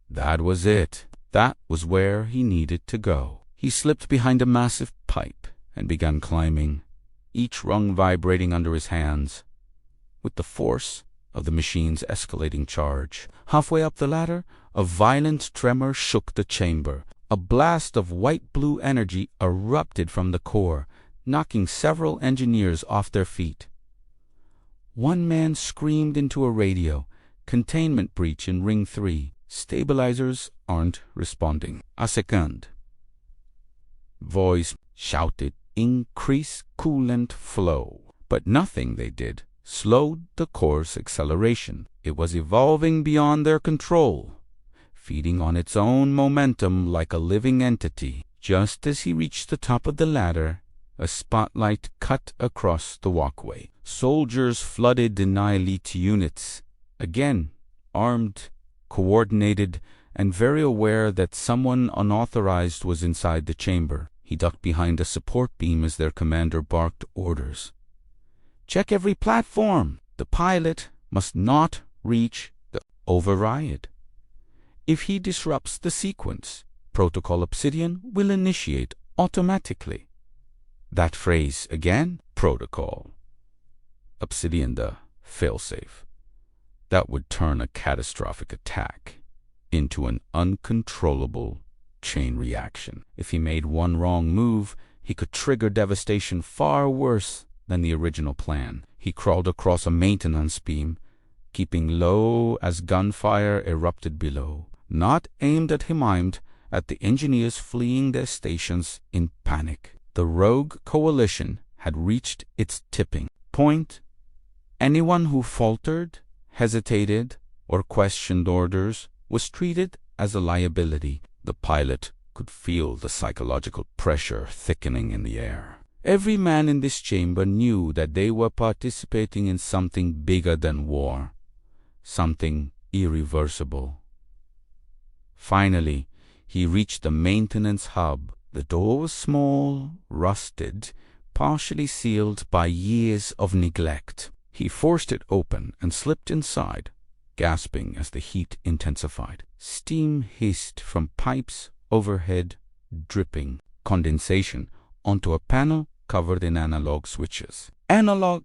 That was it. That was where he needed to go. He slipped behind a massive pipe and began climbing, each rung vibrating under his hands, with the force of the machine's escalating charge. Halfway up the ladder, a violent tremor shook the chamber. A blast of white-blue energy erupted from the core, knocking several engineers off their feet. One man screamed into a radio, "Containment breach in Ring 3. Stabilizers aren't responding." A second voice shouted, "Increase coolant flow." But nothing they did slowed the core's acceleration. It was evolving beyond their control, feeding on its own momentum like a living entity. Just as he reached the top of the ladder, a spotlight cut across the walkway. Soldiers flooded the elite units, again armed, coordinated, and very aware that someone unauthorized was inside the chamber. He ducked behind a support beam as their commander barked orders. "Check every platform. The pilot must not reach the override. If he disrupts the sequence, Protocol Obsidian will initiate automatically." That phrase again, Protocol Obsidian, the failsafe. That would turn a catastrophic attack into an uncontrollable chain reaction. If he made one wrong move, he could trigger devastation far worse than the original plan. He crawled across a maintenance beam, keeping low as gunfire erupted below. Not aimed at him, aimed at the engineers fleeing their stations in panic. The rogue coalition had reached its tipping point. Anyone who faltered, hesitated, or questioned orders was treated as a liability. The pilot could feel the psychological pressure thickening in the air. Every man in this chamber knew that they were participating in something bigger than war, something irreversible. Finally, he reached the maintenance hub. The door was small, rusted, partially sealed by years of neglect. He forced it open and slipped inside, gasping as the heat intensified. Steam hissed from pipes overhead, dripping condensation onto a panel covered in analog switches. Analog,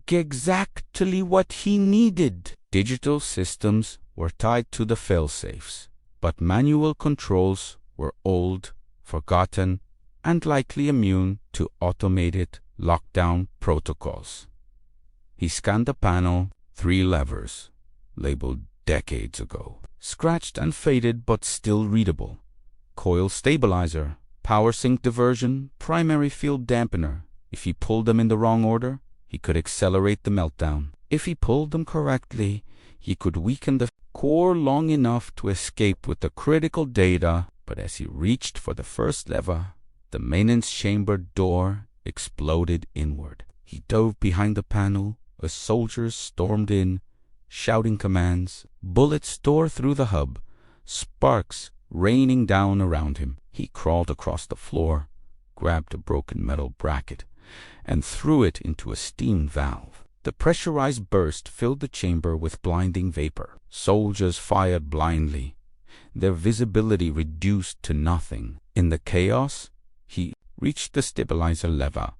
exactly what he needed. Digital systems were tied to the failsafes, but manual controls were old, forgotten, and likely immune to automated lockdown protocols. He scanned the panel, 3 levers, labeled decades ago, scratched and faded but still readable. Coil stabilizer, power sink diversion, primary field dampener. If he pulled them in the wrong order, he could accelerate the meltdown. If he pulled them correctly, he could weaken the core long enough to escape with the critical data. But as he reached for the first lever, the maintenance chamber door exploded inward. He dove behind the panel as soldiers stormed in, shouting commands. Bullets tore through the hub, sparks raining down around him. He crawled across the floor, grabbed a broken metal bracket, and threw it into a steam valve. The pressurized burst filled the chamber with blinding vapor. Soldiers fired blindly, their visibility reduced to nothing. In the chaos, he reached the stabilizer lever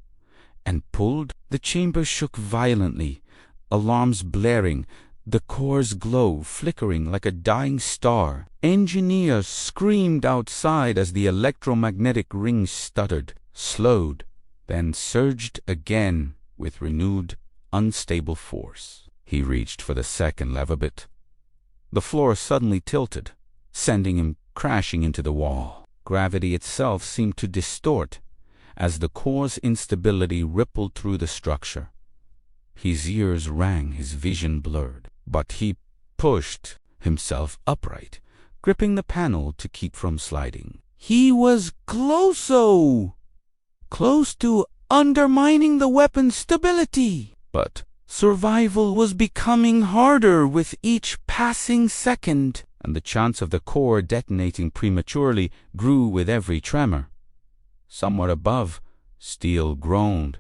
and pulled. The chamber shook violently, alarms blaring, the core's glow flickering like a dying star. Engineers screamed outside as the electromagnetic rings stuttered, slowed, then surged again with renewed, unstable force. He reached for the second lever bit. The floor suddenly tilted, sending him crashing into the wall. Gravity itself seemed to distort as the core's instability rippled through the structure. His ears rang, his vision blurred, but he pushed himself upright, gripping the panel to keep from sliding. He was close to undermining the weapon's stability. But survival was becoming harder with each passing second, and the chance of the core detonating prematurely grew with every tremor. Somewhat above, steel groaned.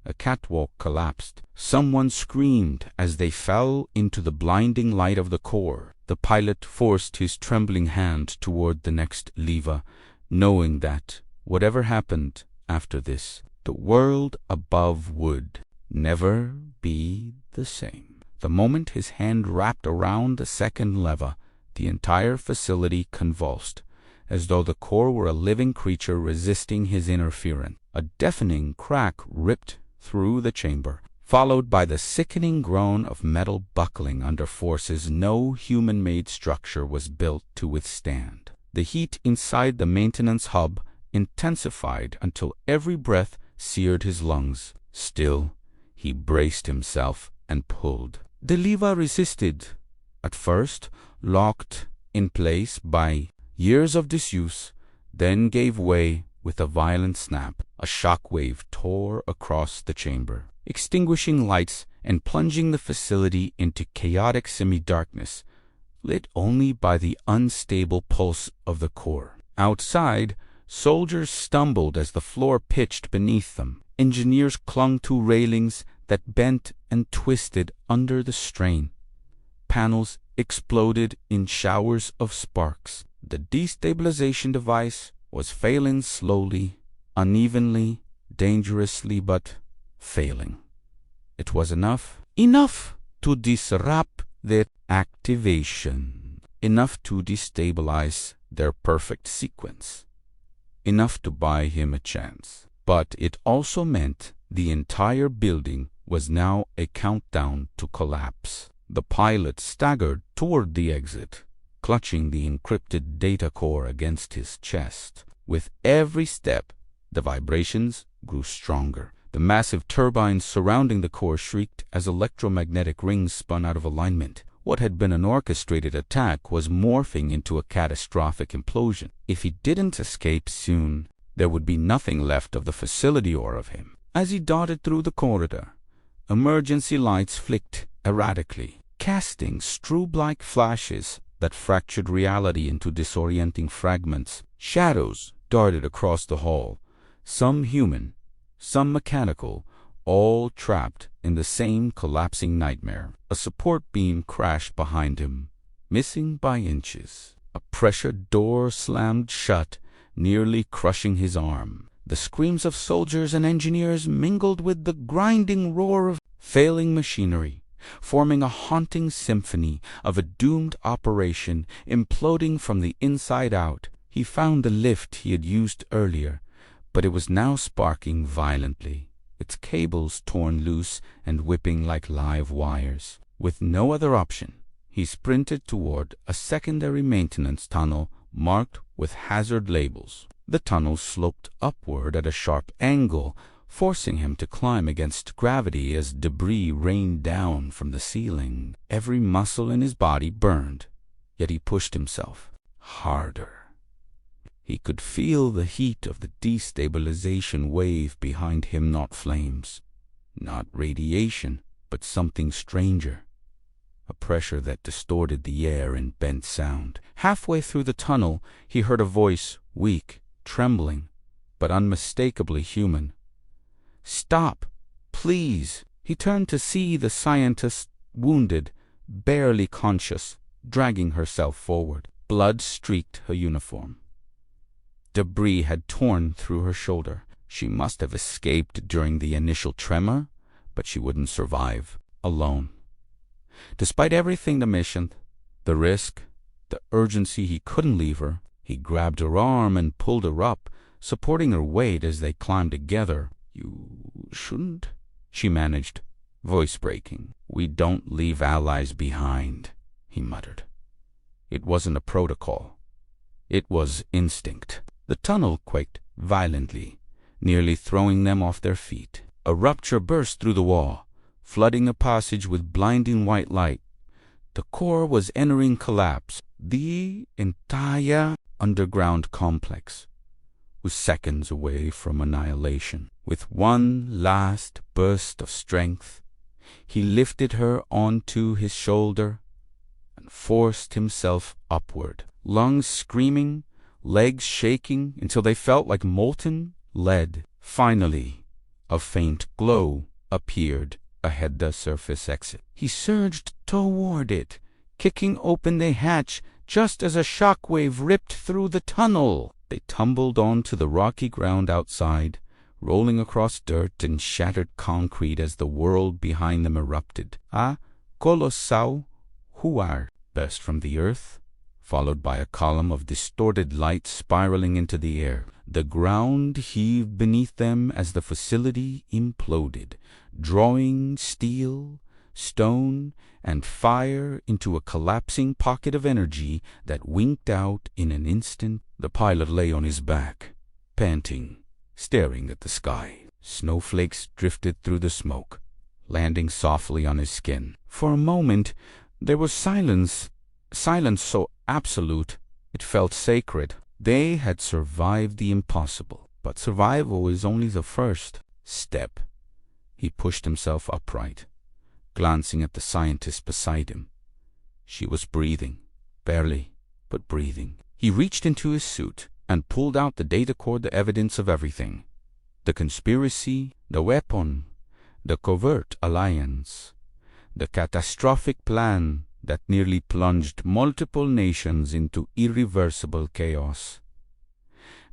A catwalk collapsed. Someone screamed as they fell into the blinding light of the core. The pilot forced his trembling hand toward the next lever, knowing that, whatever happened after this, the world above would never be the same. The moment his hand wrapped around the second lever, the entire facility convulsed, as though the core were a living creature resisting his interference. A deafening crack ripped through the chamber, followed by the sickening groan of metal buckling under forces no human-made structure was built to withstand. The heat inside the maintenance hub intensified until every breath seared his lungs. Still, he braced himself and pulled. The lever resisted, at first locked in place by years of disuse, then gave way with a violent snap. A shock wave tore across the chamber, extinguishing lights and plunging the facility into chaotic semi-darkness, lit only by the unstable pulse of the core. Outside, soldiers stumbled as the floor pitched beneath them. Engineers clung to railings that bent and twisted under the strain. Panels exploded in showers of sparks. The destabilization device was failing slowly, unevenly, dangerously, but failing. It was enough to disrupt their activation, enough to destabilize their perfect sequence, enough to buy him a chance. But it also meant the entire building was now a countdown to collapse. The pilot staggered toward the exit, clutching the encrypted data core against his chest. With every step, the vibrations grew stronger. The massive turbines surrounding the core shrieked as electromagnetic rings spun out of alignment. What had been an orchestrated attack was morphing into a catastrophic implosion. If he didn't escape soon, there would be nothing left of the facility or of him. As he darted through the corridor, emergency lights flicked erratically, casting strobe-like flashes that fractured reality into disorienting fragments. Shadows darted across the hall, some human, some mechanical, all trapped in the same collapsing nightmare. A support beam crashed behind him, missing by inches. A pressure door slammed shut, nearly crushing his arm. The screams of soldiers and engineers mingled with the grinding roar of failing machinery, forming a haunting symphony of a doomed operation imploding from the inside out. He found the lift he had used earlier, but it was now sparking violently, its cables torn loose and whipping like live wires. With no other option, he sprinted toward a secondary maintenance tunnel marked with hazard labels. The tunnel sloped upward at a sharp angle, forcing him to climb against gravity as debris rained down from the ceiling. Every muscle in his body burned, yet he pushed himself harder. He could feel the heat of the destabilization wave behind him, not flames, not radiation, but something stranger, a pressure that distorted the air and bent sound. Halfway through the tunnel, he heard a voice, weak, trembling, but unmistakably human. "Stop, please." He turned to see the scientist, wounded, barely conscious, dragging herself forward. Blood streaked her uniform. Debris had torn through her shoulder. She must have escaped during the initial tremor, but she wouldn't survive alone. Despite everything, the mission, the risk, the urgency, he couldn't leave her. He grabbed her arm and pulled her up, supporting her weight as they climbed together. "You shouldn't," she managed, voice breaking. "We don't leave allies behind," he muttered. It wasn't a protocol. It was instinct. The tunnel quaked violently, nearly throwing them off their feet. A rupture burst through the wall, flooding a passage with blinding white light. The core was entering collapse. The entire underground complex was seconds away from annihilation. With one last burst of strength, he lifted her onto his shoulder and forced himself upward, lungs screaming, legs shaking until they felt like molten lead. Finally, a faint glow appeared ahead the surface exit. He surged toward it, kicking open the hatch just as a shockwave ripped through the tunnel. They tumbled onto the rocky ground outside, rolling across dirt and shattered concrete as the world behind them erupted. A colossal huar burst from the earth, followed by a column of distorted light spiraling into the air. The ground heaved beneath them as the facility imploded, drawing steel, stone, and fire into a collapsing pocket of energy that winked out in an instant. The pilot lay on his back, panting, staring at the sky. Snowflakes drifted through the smoke, landing softly on his skin. For a moment, there was silence so absolute it felt sacred. They had survived the impossible, but survival is only the first step. He pushed himself upright, glancing at the scientist beside him. She was breathing, barely, but breathing. He reached into his suit and pulled out the data cord, the evidence of everything. The conspiracy, the weapon, the covert alliance, the catastrophic plan that nearly plunged multiple nations into irreversible chaos.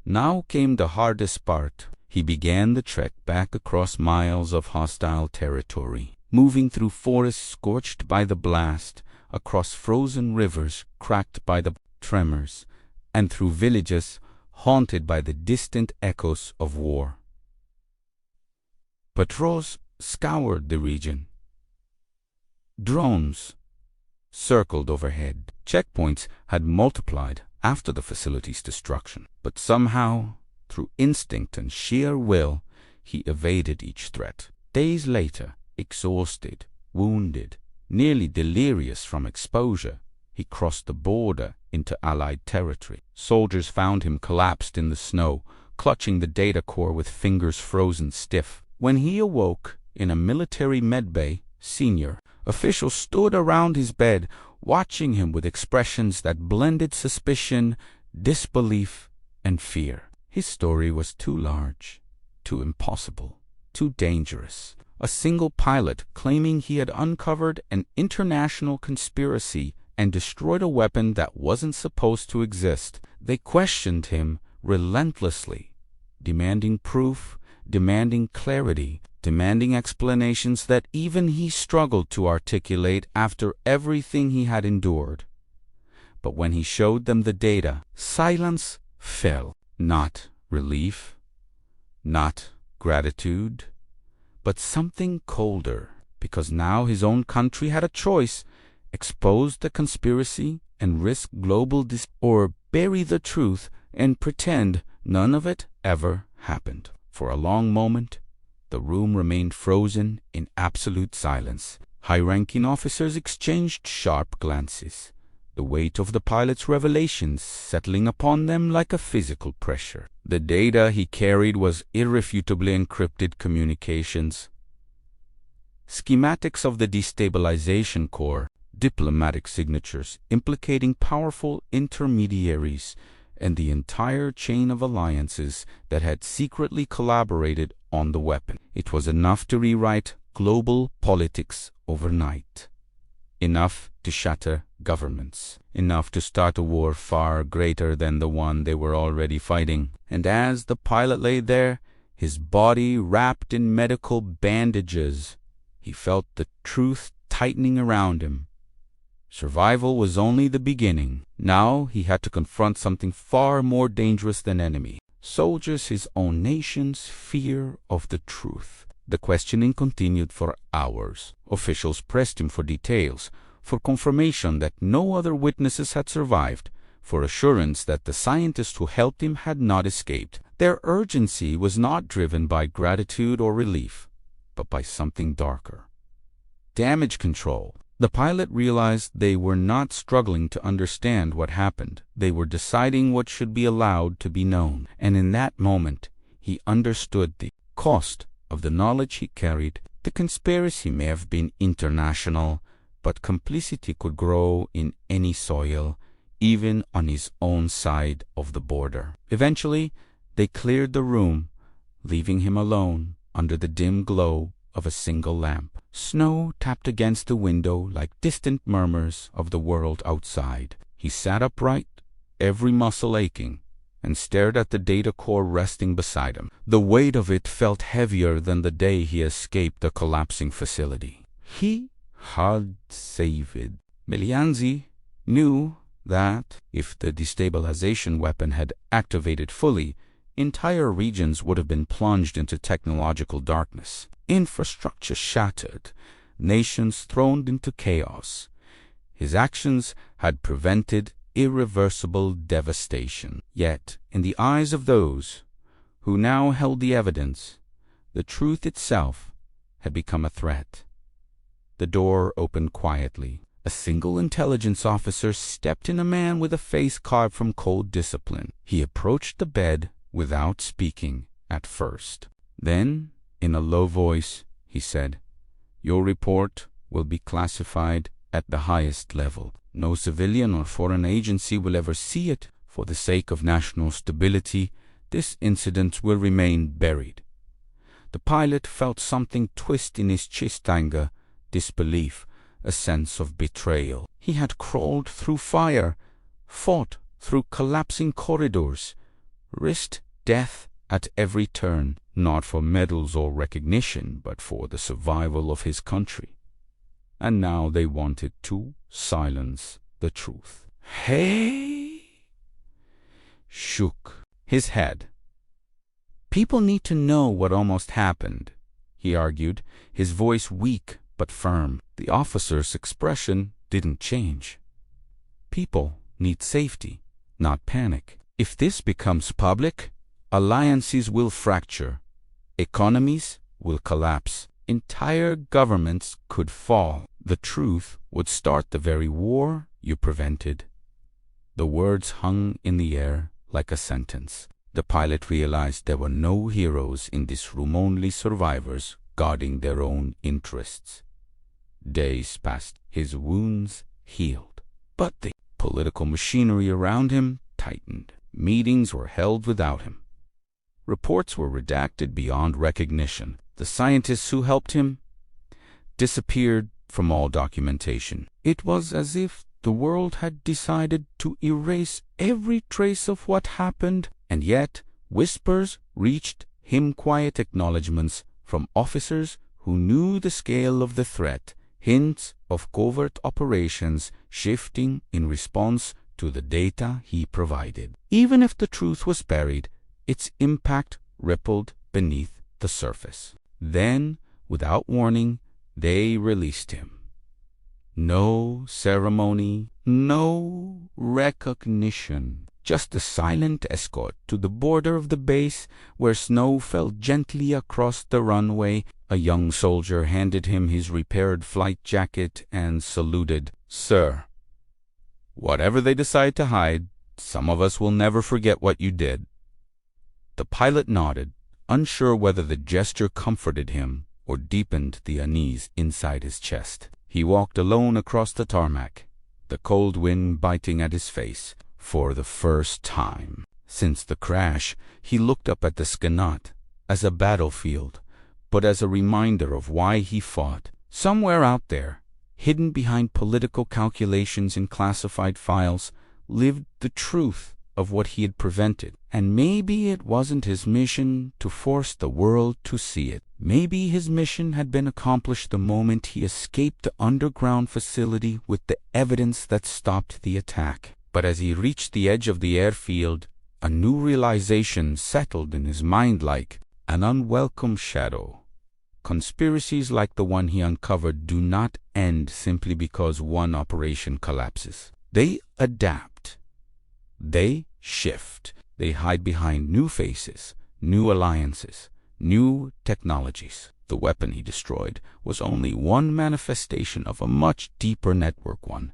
Now came the hardest part. He began the trek back across miles of hostile territory, moving through forests scorched by the blast, across frozen rivers cracked by the tremors, and through villages haunted by the distant echoes of war. Patrols scoured the region. Drones circled overhead. Checkpoints had multiplied after the facility's destruction, but somehow, through instinct and sheer will, he evaded each threat. Days later, exhausted, wounded, nearly delirious from exposure, he crossed the border into Allied territory. Soldiers found him collapsed in the snow, clutching the data core with fingers frozen stiff. When he awoke in a military medbay, senior officials stood around his bed, watching him with expressions that blended suspicion, disbelief, and fear. His story was too large, too impossible, too dangerous. A single pilot claiming he had uncovered an international conspiracy and destroyed a weapon that wasn't supposed to exist. They questioned him relentlessly, demanding proof, demanding clarity, demanding explanations that even he struggled to articulate after everything he had endured. But when he showed them the data, silence fell. Not relief, not gratitude, but something colder, because now his own country had a choice: expose the conspiracy and risk global or bury the truth and pretend none of it ever happened. For a long moment, the room remained frozen in absolute silence. High-ranking officers exchanged sharp glances, the weight of the pilot's revelations settling upon them like a physical pressure. The data he carried was irrefutably encrypted communications, schematics of the destabilization core, diplomatic signatures implicating powerful intermediaries, and the entire chain of alliances that had secretly collaborated on the weapon. It was enough to rewrite global politics overnight, enough to shatter governments, enough to start a war far greater than the one they were already fighting. And as the pilot lay there, his body wrapped in medical bandages, he felt the truth tightening around him. Survival was only the beginning. Now he had to confront something far more dangerous than enemy. Soldiers, his own nation's fear of the truth. The questioning continued for hours. Officials pressed him for details, for confirmation that no other witnesses had survived, for assurance that the scientist who helped him had not escaped. Their urgency was not driven by gratitude or relief, but by something darker. Damage control. The pilot realized they were not struggling to understand what happened. They were deciding what should be allowed to be known. And in that moment, he understood the cost of the knowledge he carried. The conspiracy may have been international, but complicity could grow in any soil, even on his own side of the border. Eventually, they cleared the room, leaving him alone under the dim glow of a single lamp. Snow tapped against the window like distant murmurs of the world outside. He sat upright, every muscle aching, and stared at the data core resting beside him. The weight of it felt heavier than the day he escaped the collapsing facility. He had saved. Milianzi knew that if the destabilization weapon had activated fully, entire regions would have been plunged into technological darkness. Infrastructure shattered, nations thrown into chaos. His actions had prevented irreversible devastation. Yet, in the eyes of those who now held the evidence, the truth itself had become a threat. The door opened quietly. A single intelligence officer stepped in, a man with a face carved from cold discipline. He approached the bed without speaking at first. Then, in a low voice, he said, "Your report will be classified at the highest level. No civilian or foreign agency will ever see it. For the sake of national stability, this incident will remain buried." The pilot felt something twist in his chest: anger, disbelief, a sense of betrayal. He had crawled through fire, fought through collapsing corridors, risked death at every turn, not for medals or recognition, but for the survival of his country. And now they wanted to silence the truth. He shook his head. "People need to know what almost happened," he argued, his voice weak but firm. The officer's expression didn't change. "People need safety, not panic. If this becomes public, alliances will fracture, economies will collapse, entire governments could fall. The truth would start the very war you prevented." The words hung in the air like a sentence. The pilot realized there were no heroes in this room, only survivors guarding their own interests. Days passed. His wounds healed, but the political machinery around him tightened. Meetings were held without him. Reports were redacted beyond recognition. The scientists who helped him disappeared from all documentation. It was as if the world had decided to erase every trace of what happened, and yet whispers reached him, quiet acknowledgments from officers who knew the scale of the threat, hints of covert operations shifting in response to the data he provided. Even if the truth was buried, its impact rippled beneath the surface. Then, without warning, they released him. No ceremony, no recognition, just a silent escort to the border of the base where snow fell gently across the runway. A young soldier handed him his repaired flight jacket and saluted. "Sir, whatever they decide to hide, some of us will never forget what you did." The pilot nodded, unsure whether the gesture comforted him or deepened the unease inside his chest. He walked alone across the tarmac, the cold wind biting at his face. For the first time since the crash, he looked up at the sky not as a battlefield, but as a reminder of why he fought. Somewhere out there, hidden behind political calculations in classified files, lived the truth of what he had prevented. And maybe it wasn't his mission to force the world to see it. Maybe his mission had been accomplished the moment he escaped the underground facility with the evidence that stopped the attack. But as he reached the edge of the airfield, a new realization settled in his mind like an unwelcome shadow. Conspiracies like the one he uncovered do not end simply because one operation collapses. They adapt. They shift. They hide behind new faces, new alliances, new technologies. The weapon he destroyed was only one manifestation of a much deeper network one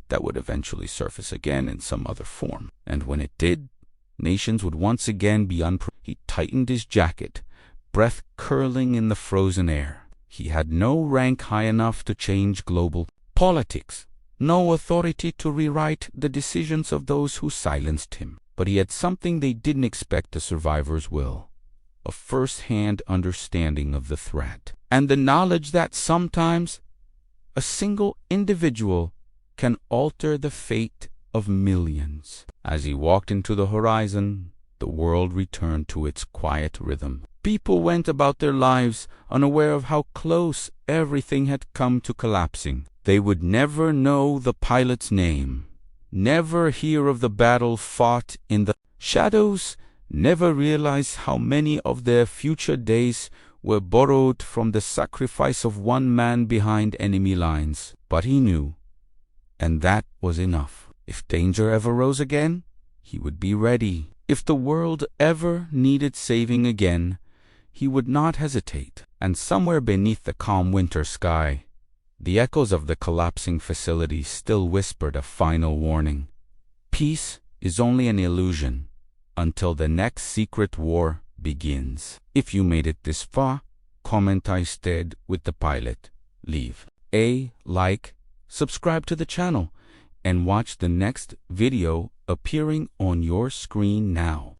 that would eventually surface again in some other form. And when it did, nations would once again be He tightened his jacket, breath curling in the frozen air. He had no rank high enough to change global politics, no authority to rewrite the decisions of those who silenced him. But he had something they didn't expect the survivors will: a first-hand understanding of the threat, and the knowledge that sometimes a single individual can alter the fate of millions. As he walked into the horizon, the world returned to its quiet rhythm. People went about their lives unaware of how close everything had come to collapsing. They would never know the pilot's name, never hear of the battle fought in the shadows, never realize how many of their future days were borrowed from the sacrifice of one man behind enemy lines. But he knew, and that was enough. If danger ever rose again, he would be ready. If the world ever needed saving again, he would not hesitate. And somewhere beneath the calm winter sky, the echoes of the collapsing facility still whispered a final warning. Peace is only an illusion until the next secret war begins. If you made it this far, comment I stayed with the pilot. Leave a like, subscribe to the channel, and watch the next video appearing on your screen now.